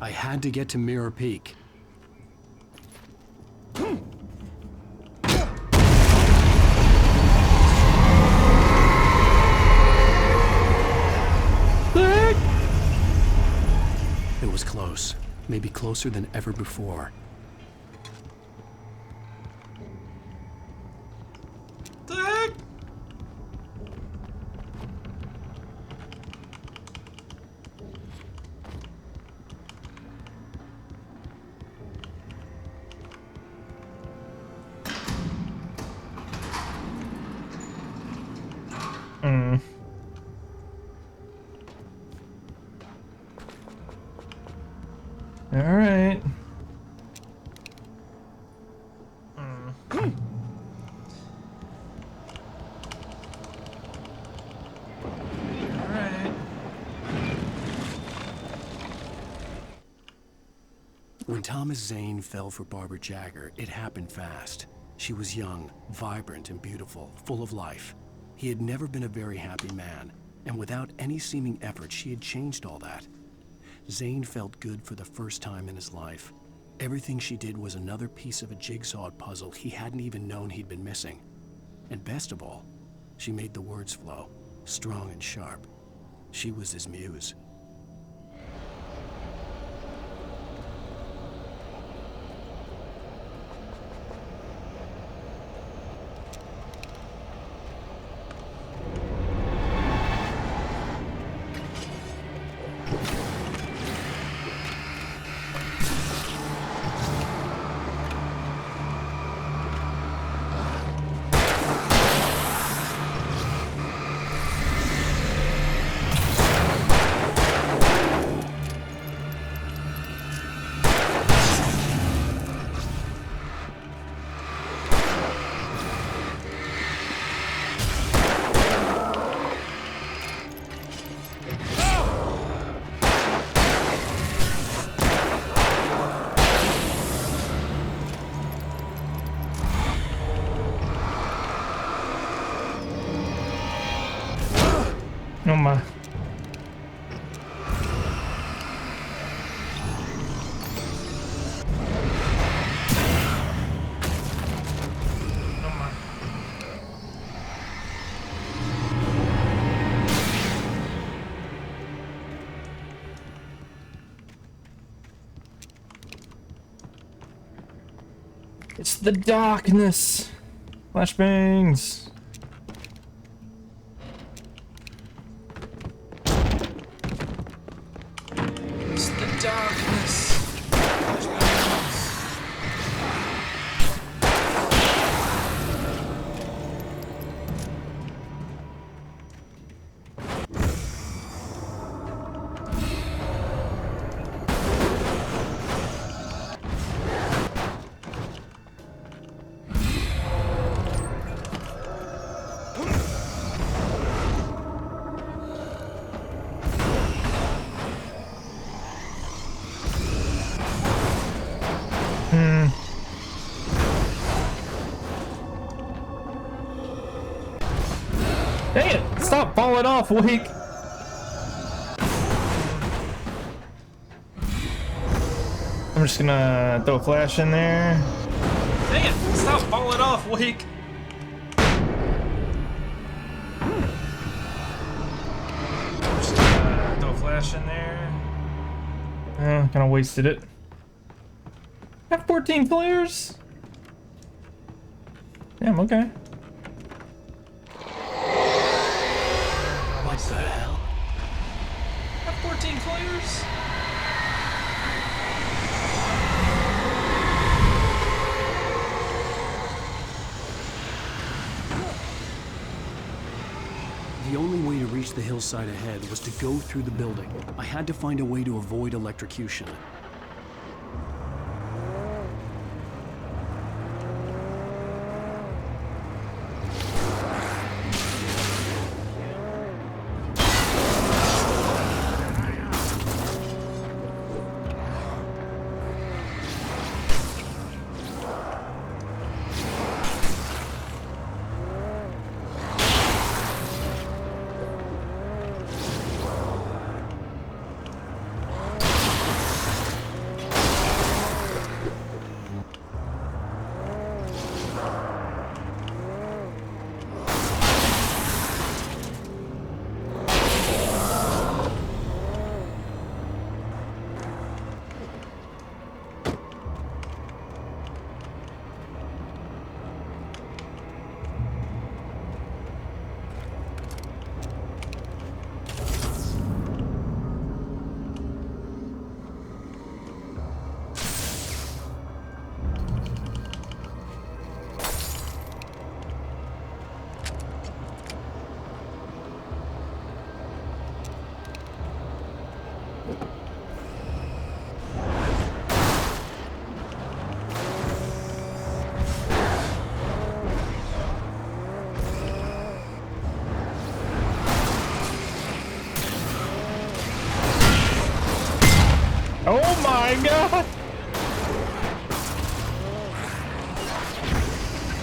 I had to get to Mirror Peak. It was close. Maybe closer than ever before. When Thomas Zane fell for Barbara Jagger, it happened fast. She was young, vibrant, and beautiful, full of life. He had never been a very happy man, and without any seeming effort, she had changed all that. Zane felt good for the first time in his life. Everything she did was another piece of a jigsaw puzzle he hadn't even known he'd been missing. And best of all, she made the words flow, strong and sharp. She was his muse. Oh my. It's the darkness. Flashbangs. It's the darkness. Dang it! Stop falling off, Wake! I'm just gonna throw a flash in there. Dang it! Stop falling off, Wake! Just throw a flash in there. Kind of wasted it. Have 14 flares? Damn, okay. What the hell? Have 14 flares? The only way to reach the hillside ahead was to go through the building. I had to find a way to avoid electrocution.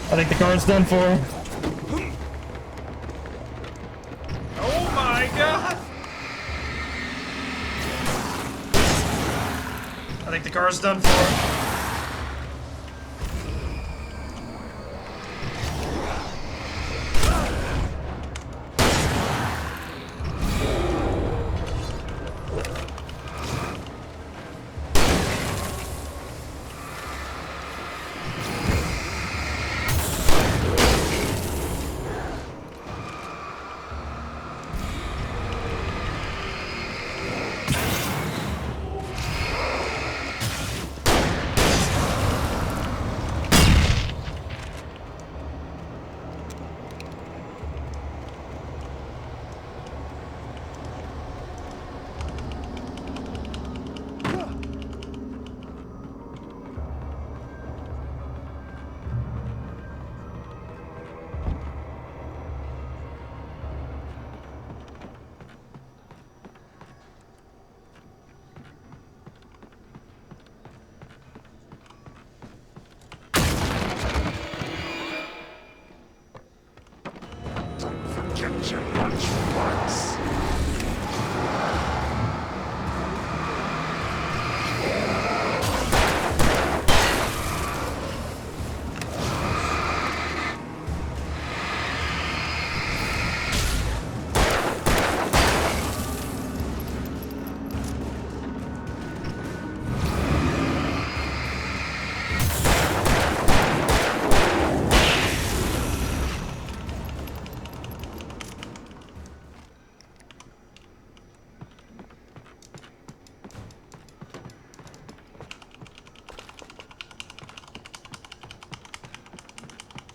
I think the car's done for. Oh my god! I think the car's done for.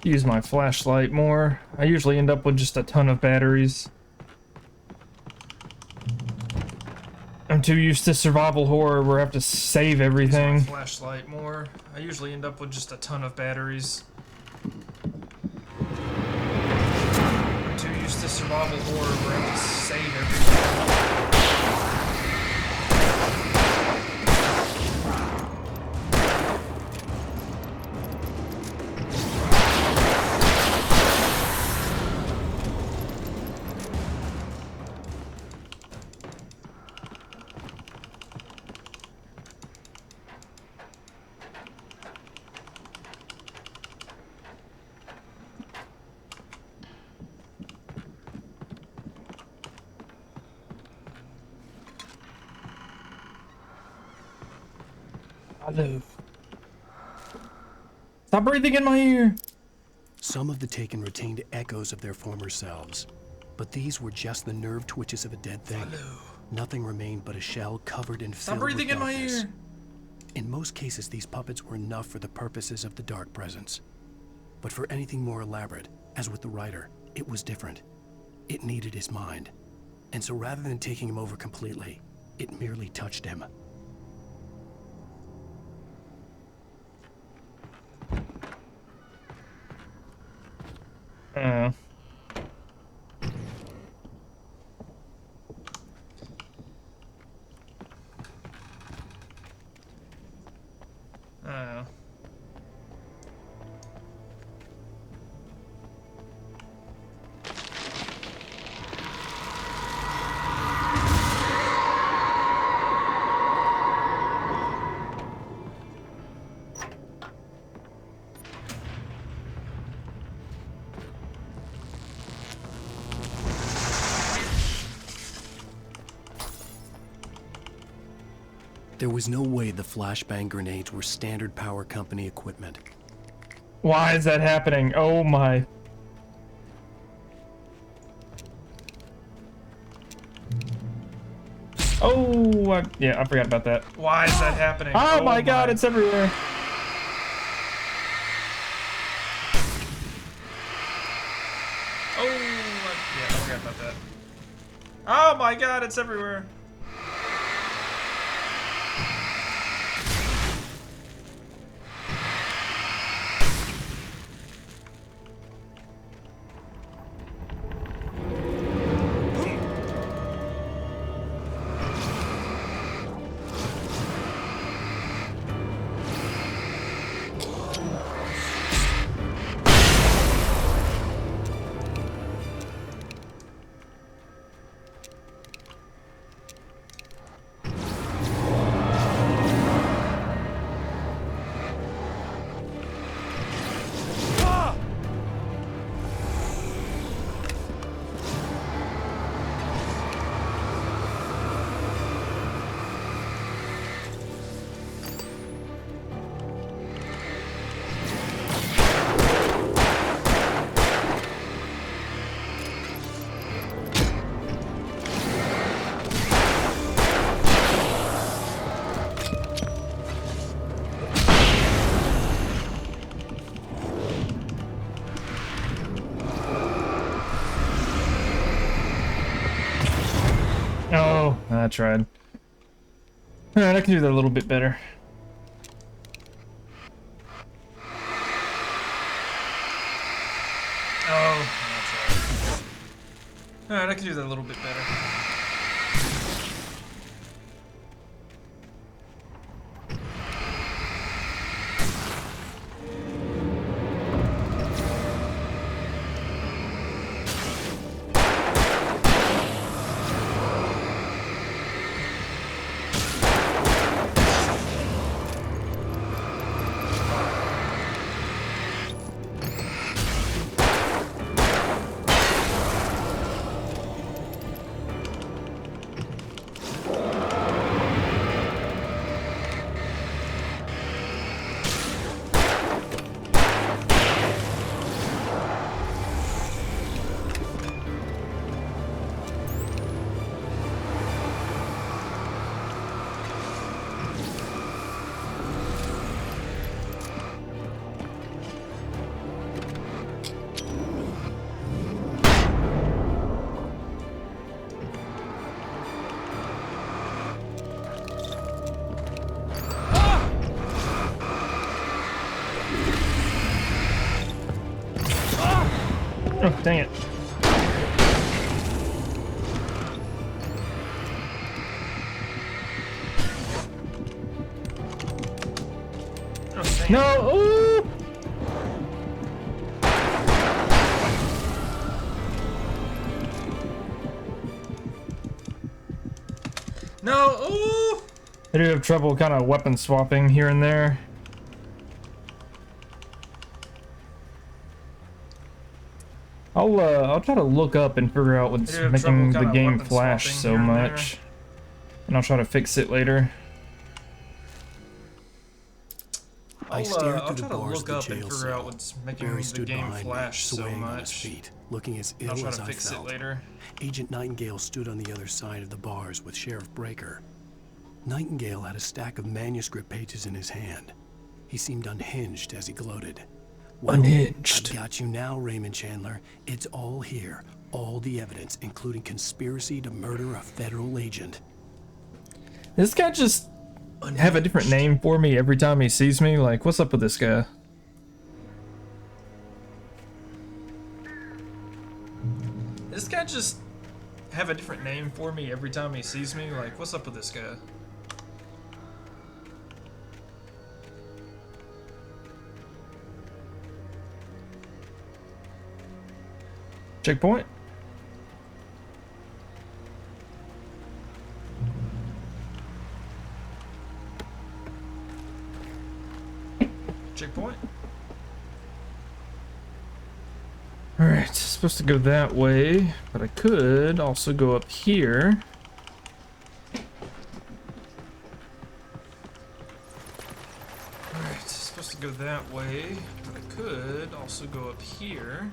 Use my flashlight more. I usually end up with just a ton of batteries. I'm too used to survival horror where I have to save everything. Use my flashlight more. I usually end up with just a ton of batteries. I'm too used to survival horror where I have to save everything. Stop breathing in my ear! Some of the Taken retained echoes of their former selves, but these were just the nerve twitches of a dead thing. Nothing remained but a shell covered in Stop filled with breathing in my darkness. ear! In most cases, these puppets were enough for the purposes of the Dark Presence. But for anything more elaborate, as with the writer, it was different. It needed his mind. And so rather than taking him over completely, it merely touched him. There was no way the flashbang grenades were standard power company equipment. Why is that happening? Oh my. Oh, yeah, I forgot about that. Why is that happening? Oh my god, it's everywhere. Oh, yeah, I forgot about that. Oh my god, it's everywhere. tried. Alright, I can do that a little bit better. Oh, that's right. Alright, I can do that a little bit better. Oh, dang it. No! Ooh! No! Ooh! I do have trouble kind of weapon swapping here and there. I'll try to look up and figure out what's making the game flash so much, and I'll try to fix it later. I stared through the try to bars look of up the and jail figure out cell. what's making Barry the stood game behind flash me, so swaying on his much. feet, looking as I'll ill try as to I fix it felt. later. Agent Nightingale stood on the other side of the bars with Sheriff Breaker. Nightingale had a stack of manuscript pages in his hand. He seemed unhinged as he gloated. Well, Unhinged. I've got you now, Raymond Chandler. It's all here. All the evidence, including conspiracy to murder a federal agent. This guy just have a different name for me every time he sees me. Like, what's up with this guy? This guy just have a different name for me every time he sees me. Like, what's up with this guy? Checkpoint? Checkpoint? Alright, supposed to go that way, but I could also go up here. Alright, supposed to go that way, but I could also go up here.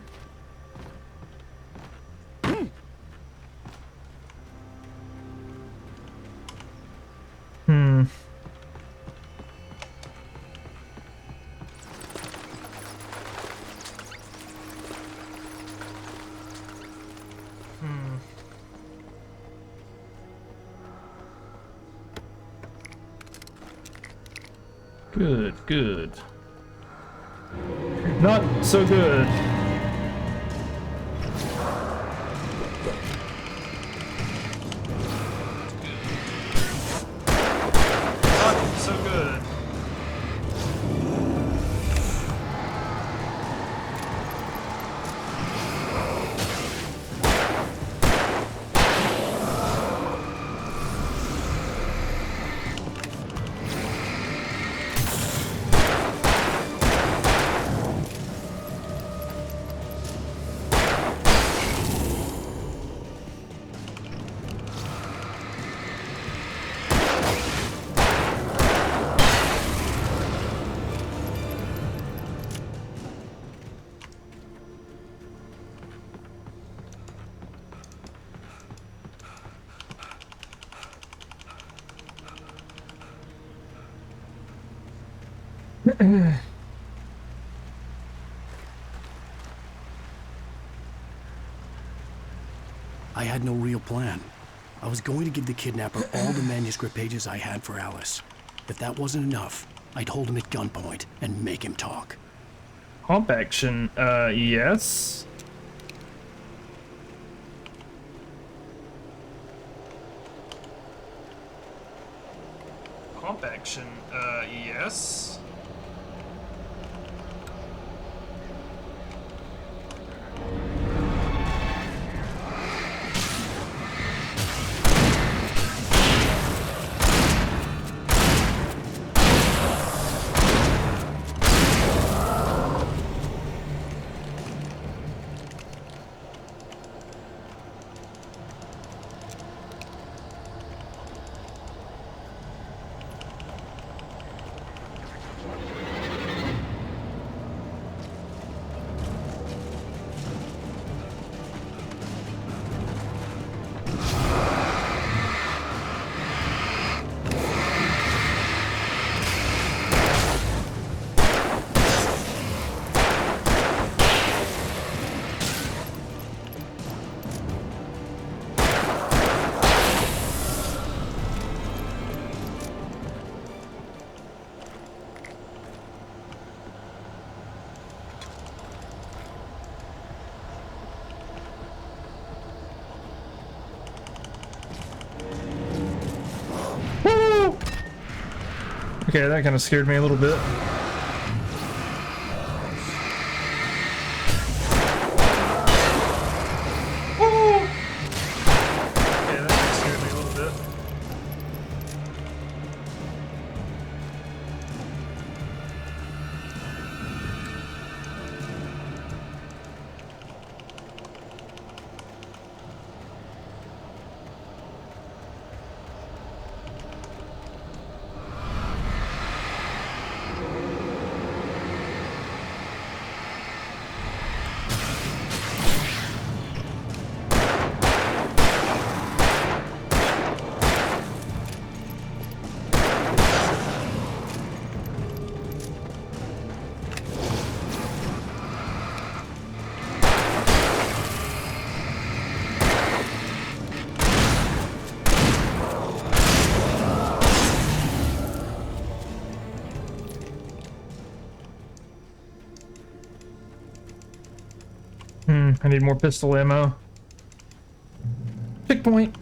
Hmm. Good, good. Not so good. Not so good. I had no real plan. I was going to give the kidnapper all the manuscript pages I had for Alice. If that wasn't enough, I'd hold him at gunpoint and make him talk. Comp action, yes. Comp action, yes. Okay, that kind of scared me a little bit. I need more pistol ammo. Checkpoint.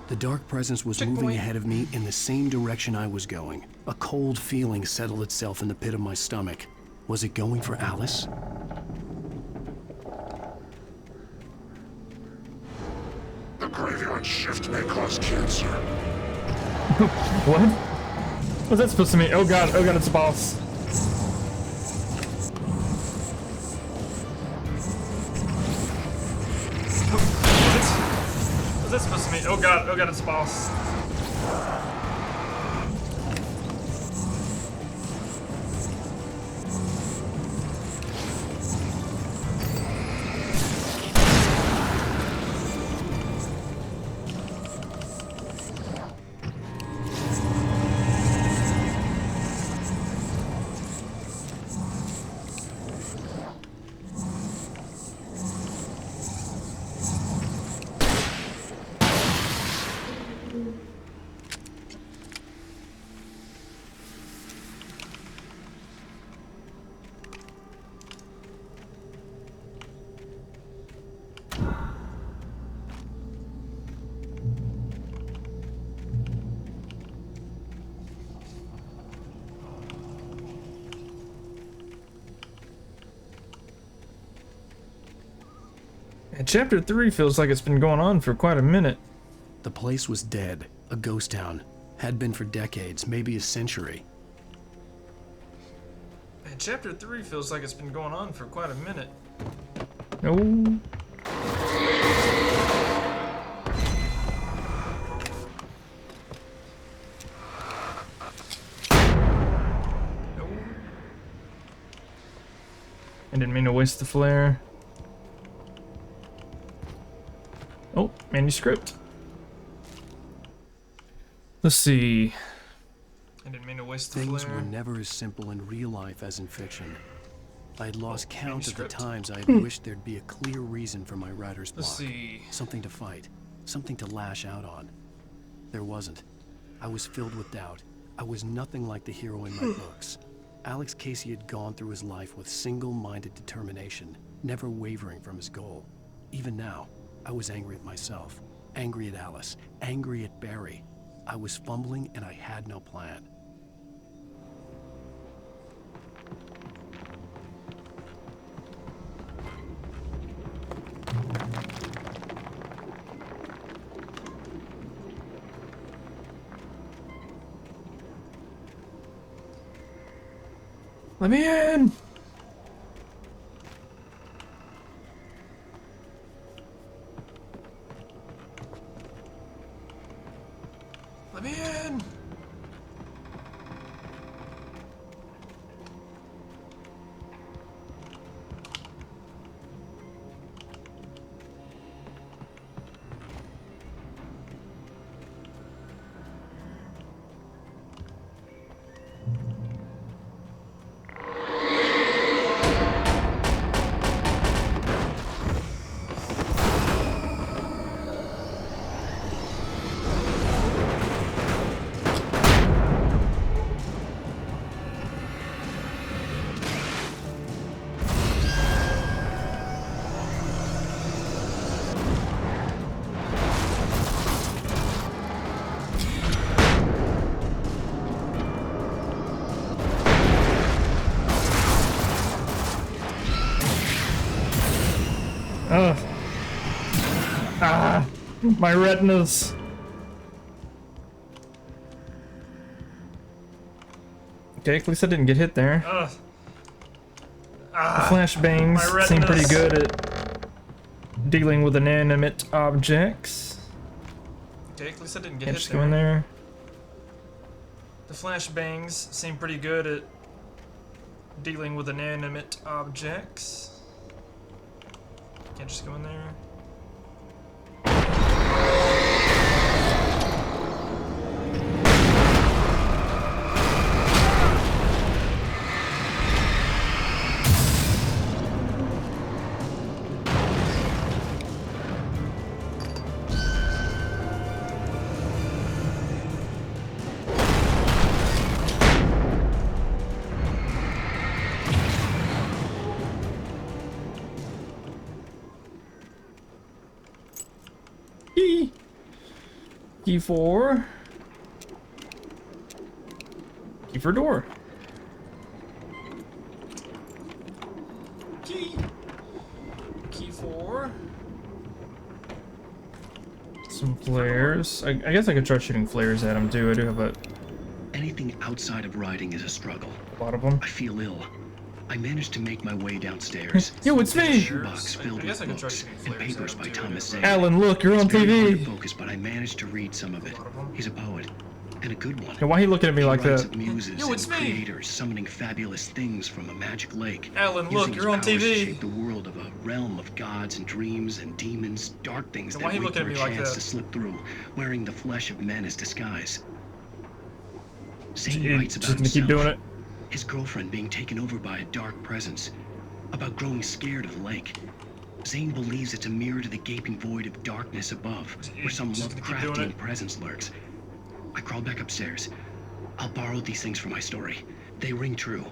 The dark presence was moving ahead of me in the same direction I was going. A cold feeling settled itself in the pit of my stomach. Was it going for Alice? The graveyard shift may cause cancer. What? What's that supposed to mean? Oh god, it's a boss. What's that supposed to mean? Oh god, it's a boss. And Chapter 3 feels like it's been going on for quite a minute. The place was dead, a ghost town. Had been for decades, maybe a century. And Chapter 3 feels like it's been going on for quite a minute. No. I didn't mean to waste the flare. Oh, manuscript. Let's see. I didn't mean to waste the Things flare. were never as simple in real life as in fiction. I had lost count of the manuscript. times I had wished there'd be a clear reason for my writer's block. Let's see. Something to fight, something to lash out on. There wasn't. I was filled with doubt. I was nothing like the hero in my books. Alex Casey had gone through his life with single-minded determination, never wavering from his goal. Even now, I was angry at myself, angry at Alice, angry at Barry. I was fumbling and I had no plan. Let me in! Let me in! Ugh. Ah, my retinas. Okay, at least I didn't get hit there. The flashbangs seem pretty good at dealing with inanimate objects. Okay, at least I didn't get Can't hit just go in there. The flashbangs seem pretty good at dealing with inanimate objects. Can't just go in there. Key for door. Key for some flares. I guess I could try shooting flares at him too. I do have a. Anything outside of riding is a struggle. A lot of them. I feel ill. I managed to make my way downstairs. Yo, it's me! A shoebox filled with books and papers by Thomas Zane. Alan, look, you're on It's very hard TV. to focus, but I managed to read some of it. He's a poet, and a good one. Hey, why are you looking at me like He writes that? of muses Yo, it's and me! creators summoning fabulous things from a magic lake. Alan, using look, his you're on powers to TV. shape the world of a realm of gods and dreams and demons, dark things Why that are you wait looking for at a me like chance that? to slip through, wearing the flesh of men as disguise. Zane You're writes about just gonna keep himself, doing it. his girlfriend being taken over by a dark presence, about growing scared of the lake. Zane believes it's a mirror to the gaping void of darkness above, where some Just gonna keep doing Lovecraftian it. presence lurks. I crawled back upstairs. I'll borrow these things for my story. They ring true.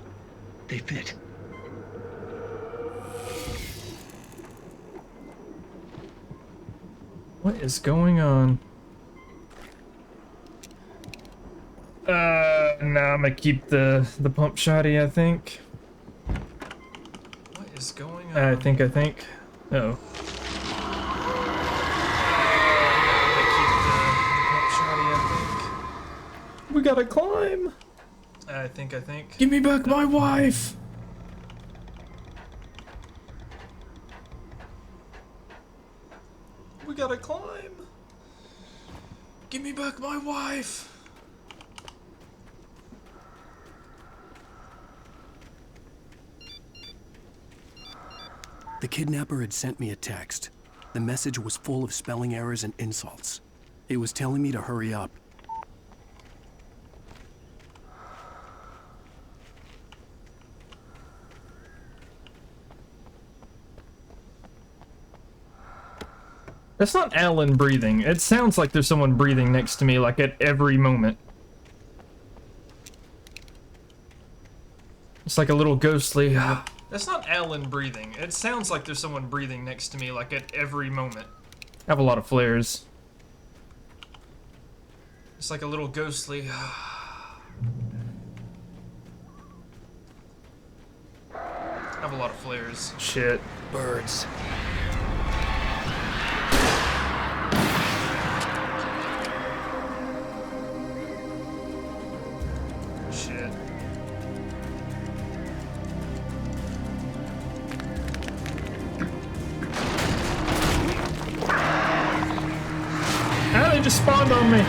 They fit. What is going on? No, I'm gonna keep the pump shotty, I think. What is going on? I think. Uh-oh. We gotta climb. I think. Give me back my wife. We gotta climb. Give me back my wife. The kidnapper had sent me a text. The message was full of spelling errors and insults. It was telling me to hurry up. That's not Alan breathing. It sounds like there's someone breathing next to me, like at every moment. It's like a little ghostly... That's not Alan breathing. It sounds like there's someone breathing next to me, like at every moment. I have a lot of flares. It's like a little ghostly... I have a lot of flares. Shit. Birds. Shit. Ah, they just spawned on me.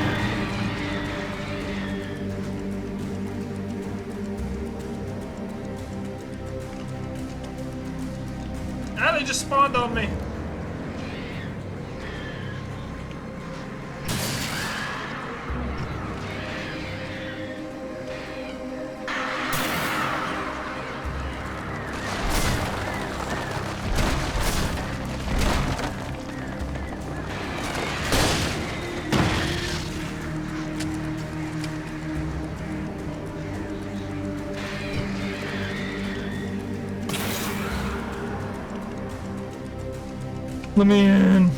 Ah, they just spawned on me. Let me in.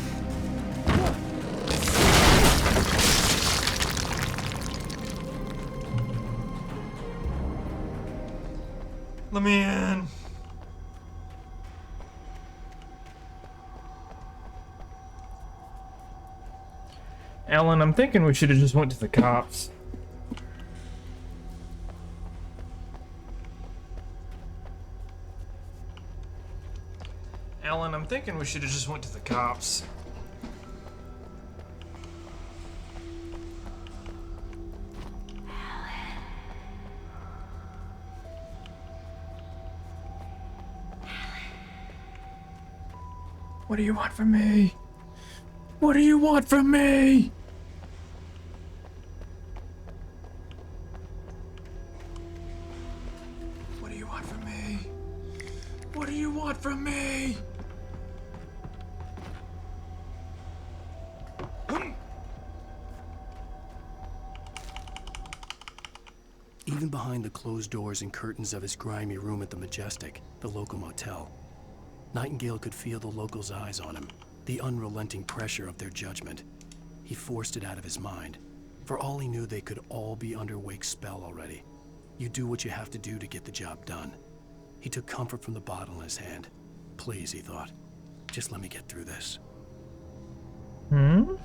Let me in. Alan, I'm thinking we should have just went to the cops. Alan, I'm thinking we should have just went to the cops. What do you want from me? What do you want from me? What do you want from me? What do you want from me? Even behind the closed doors and curtains of his grimy room at the Majestic, the local motel, Nightingale could feel the locals' eyes on him, the unrelenting pressure of their judgment. He forced it out of his mind. For all he knew, they could all be under Wake's spell already. You do what you have to do to get the job done. He took comfort from the bottle in his hand. Please, he thought, just let me get through this. Hmm?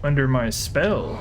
Under my spell?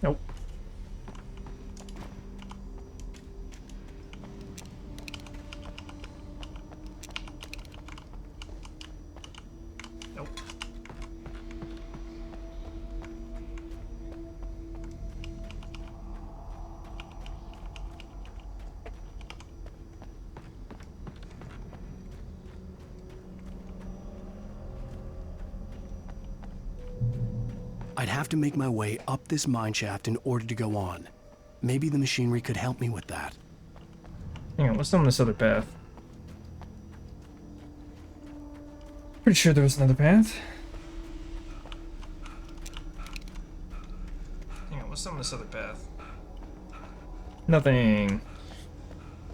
Nope. Nope. I'd have to make my way up this mine shaft in order to go on. Maybe the machinery could help me with that. Hang on, what's on this other path? Pretty sure there was another path. Hang on, what's on this other path? Nothing.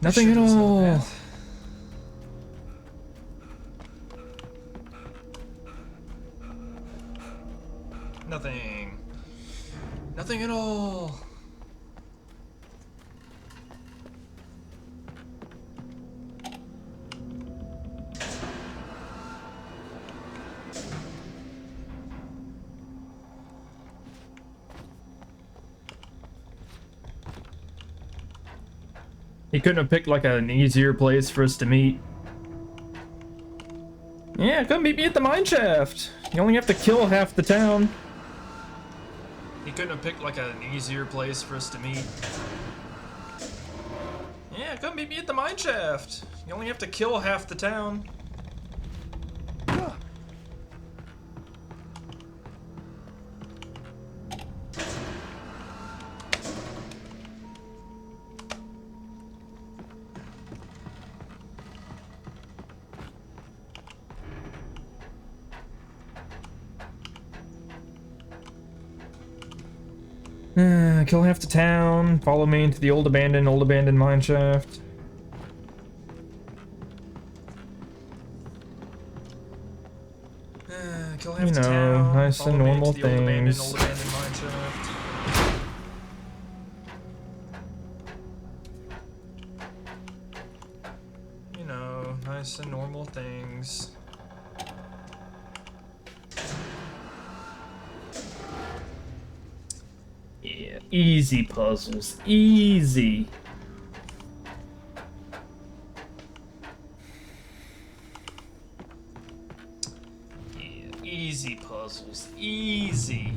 Nothing at all. Nothing. Nothing at all. He couldn't have picked like an easier place for us to meet. Yeah, come meet me at the mine shaft. You only have to kill half the town. He couldn't have picked like an easier place for us to meet. Yeah, come meet me at the mine shaft. You only have to kill half the town. Kill half the town, follow me into the old abandoned mine shaft. Kill half the town, nice and normal things. Old abandoned mine shaft. You know, nice and normal things. Yeah, easy puzzles, easy. Yeah, easy puzzles, easy.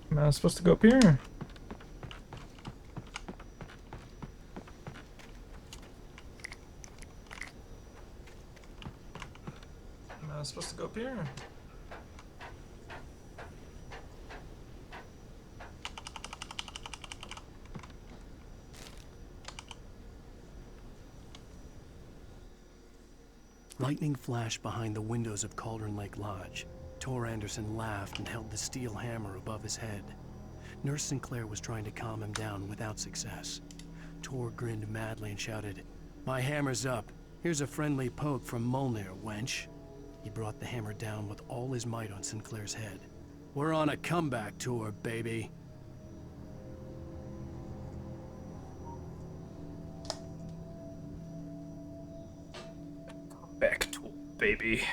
Am I supposed to go up here? Am I supposed to go up here? Lightning flashed behind the windows of Cauldron Lake Lodge. Tor Anderson laughed and held the steel hammer above his head. Nurse Sinclair was trying to calm him down without success. Tor grinned madly and shouted, "My hammer's up. Here's a friendly poke from Mjolnir, wench." He brought the hammer down with all his might on Sinclair's head. "We're on a comeback tour, baby." Back to baby.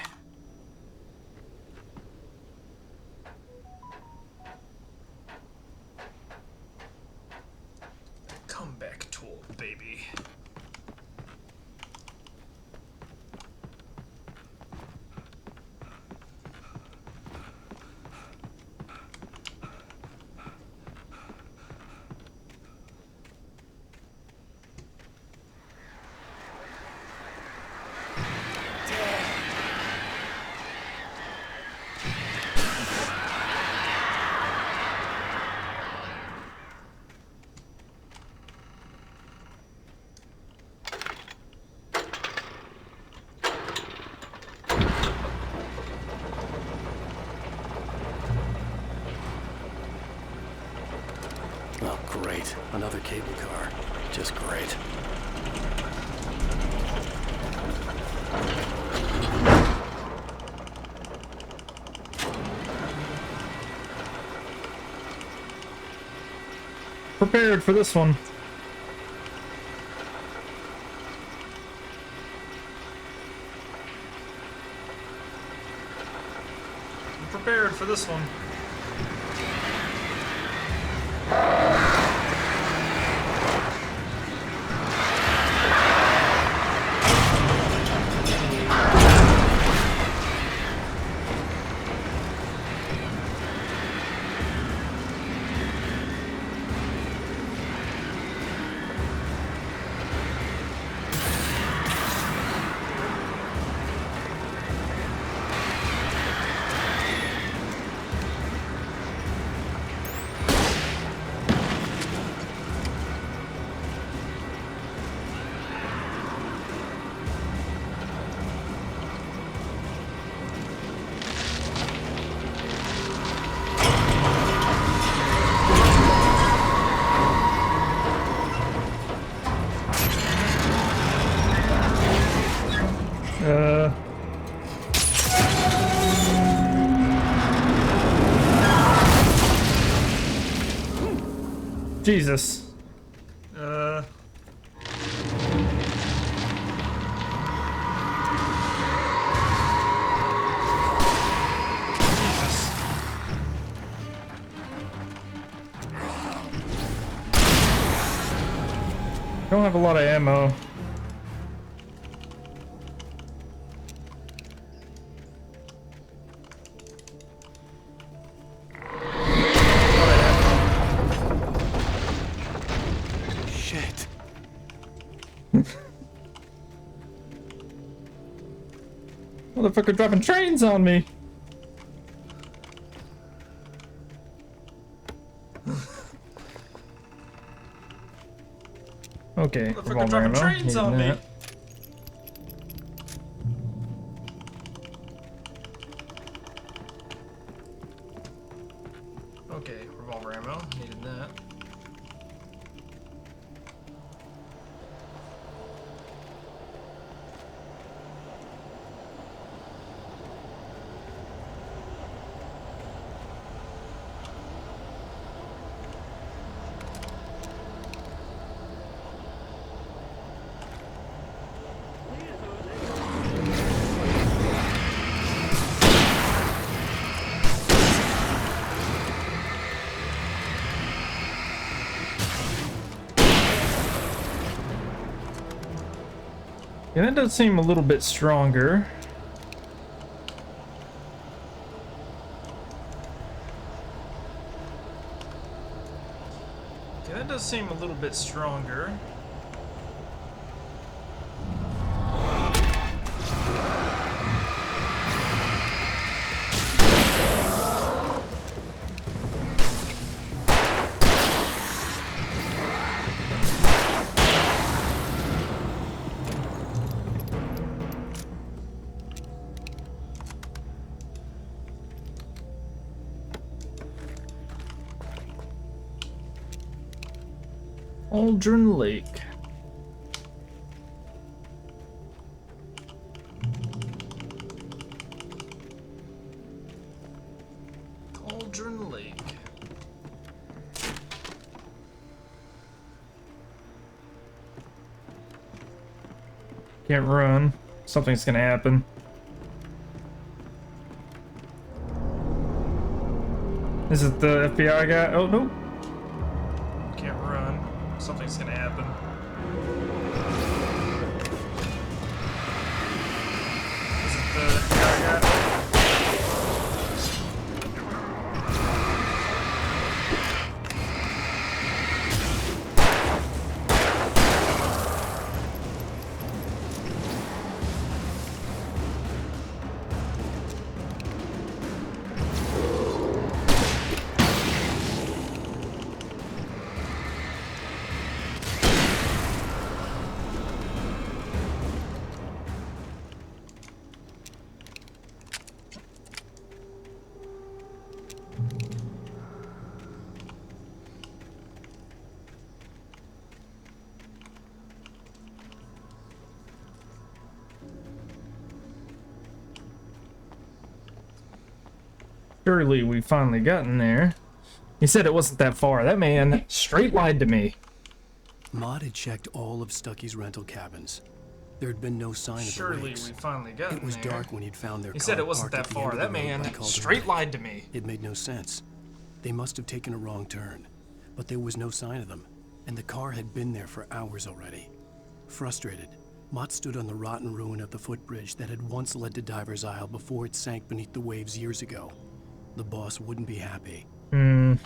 Comeback tool, baby. Oh, great. Another cable car. Just great. Prepared for this one. I'm prepared for this one. Jesus. Don't have a lot of ammo. Shit. Motherfucker dropping trains on me. Okay, motherfucker dropping trains on me. Okay, revolver ammo. Needed that. Yeah, that does seem a little bit stronger. Yeah, that does seem a little bit stronger. Aldrin Lake. Aldrin Lake. Can't run. Something's gonna happen. Is it the FBI guy? Oh, no. Can't run. Something's gonna happen. Is it the FBI guy? Surely we finally gotten there. He said it wasn't that far. That man straight lied to me. Maud had checked all of Stucky's rental cabins. There had been no sign of the rakes. Surely we finally got It was there. dark when he'd found their He car said it wasn't parked that at the end far. of That the road man by Calder straight Lake. lied to me. It made no sense. They must have taken a wrong turn, but there was no sign of them, and the car had been there for hours already. Frustrated, Mott stood on the rotten ruin of the footbridge that had once led to Diver's Isle before it sank beneath the waves years ago. The boss wouldn't be happy. Thank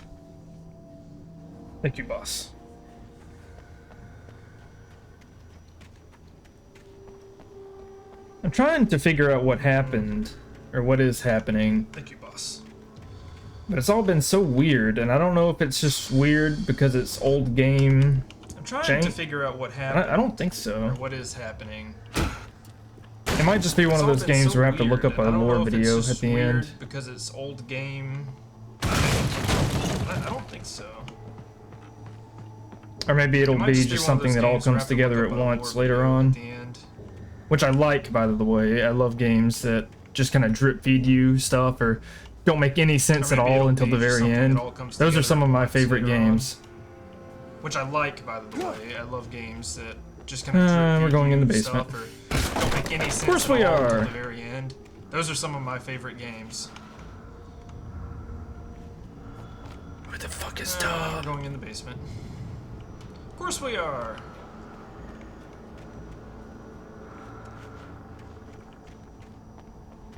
you, boss. I'm trying to figure out what happened, or what is happening. Thank you, boss. But it's all been so weird, and I don't know if it's just weird because it's old game. I'm trying to figure out what happened. I don't think so. Or what is happening. It might just be one of those games where I have to look up a lore video at the end. Because it's old game. I don't think so. Or maybe it'll be just something that all comes together at once later on. which I like, by the way. I love games that just kind of drip feed you stuff or don't make any sense at all until the very end. Those are some of my favorite games. Which I like, by the way. I love games that just kind of drip feed we're going in the you basement. stuff or don't make any sense Of course at we all are. until the very end. Those are some of my favorite games. Where the fuck is We're Tom? going in the basement. Of course we are.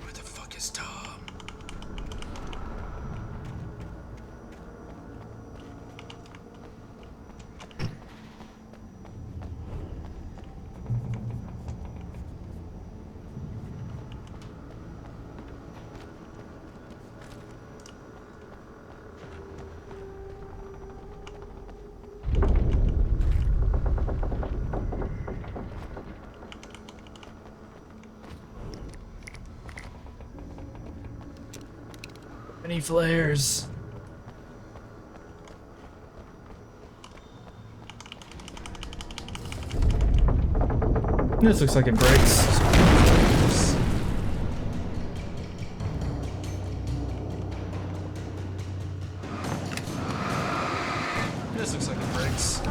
Where the fuck is Tom? Many flares. This looks like it breaks. This looks like it breaks.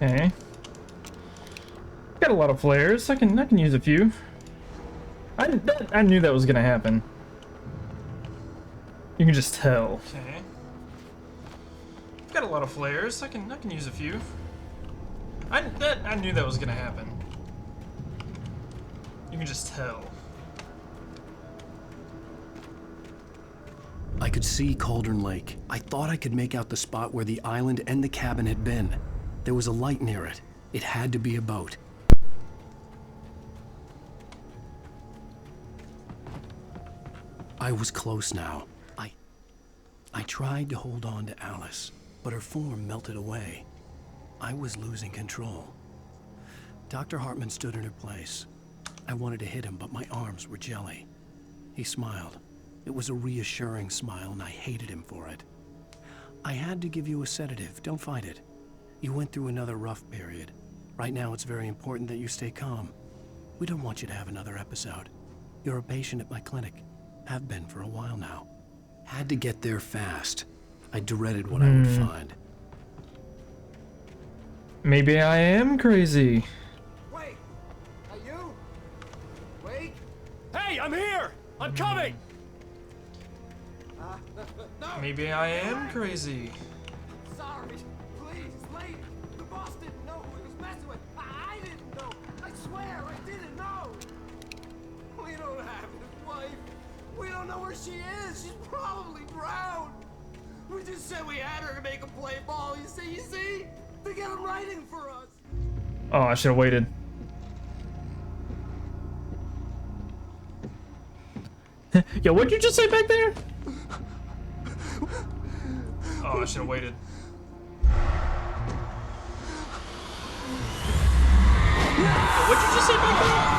Okay. Got a lot of flares. I can use a few. I knew that was gonna happen. You can just tell. Okay. Got a lot of flares. I can use a few. I knew that was gonna happen. You can just tell. I could see Cauldron Lake. I thought I could make out the spot where the island and the cabin had been. There was a light near it. It had to be a boat. I was close now. I tried to hold on to Alice, but her form melted away. I was losing control. Dr. Hartman stood in her place. I wanted to hit him, but my arms were jelly. He smiled. It was a reassuring smile, and I hated him for it. I had to give you a sedative. Don't fight it. You went through another rough period. Right now, it's very important that you stay calm. We don't want you to have another episode. You're a patient at my clinic. Have been for a while now. Had to get there fast. I dreaded what I would find. Maybe I am crazy. Wait! Are you? Wait! Hey, I'm here! I'm coming! No. Maybe I am crazy. Sorry. Please, lady. The boss didn't know who he was messing with. I didn't know. I swear I didn't know. We don't have his wife. We don't know where she is. She's probably drowned. We just said we had her to make a play ball. You see? To get him writing for us. Oh, I should have waited. Yo, what'd you just say back there? Oh, I should have waited. What'd you just say back there?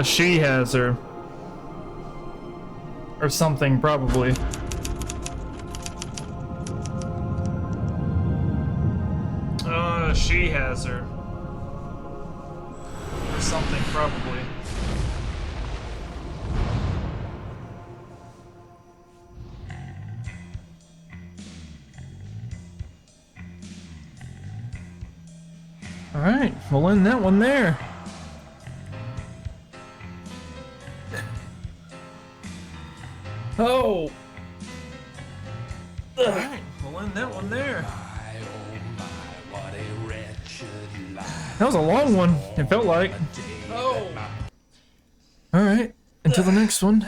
She has her. Or something, probably. She has her. Or something, probably. Alright, we'll end that one there. Oh! Alright, we'll end that one there. That was a long one, it felt like. Oh! Alright, until the next one.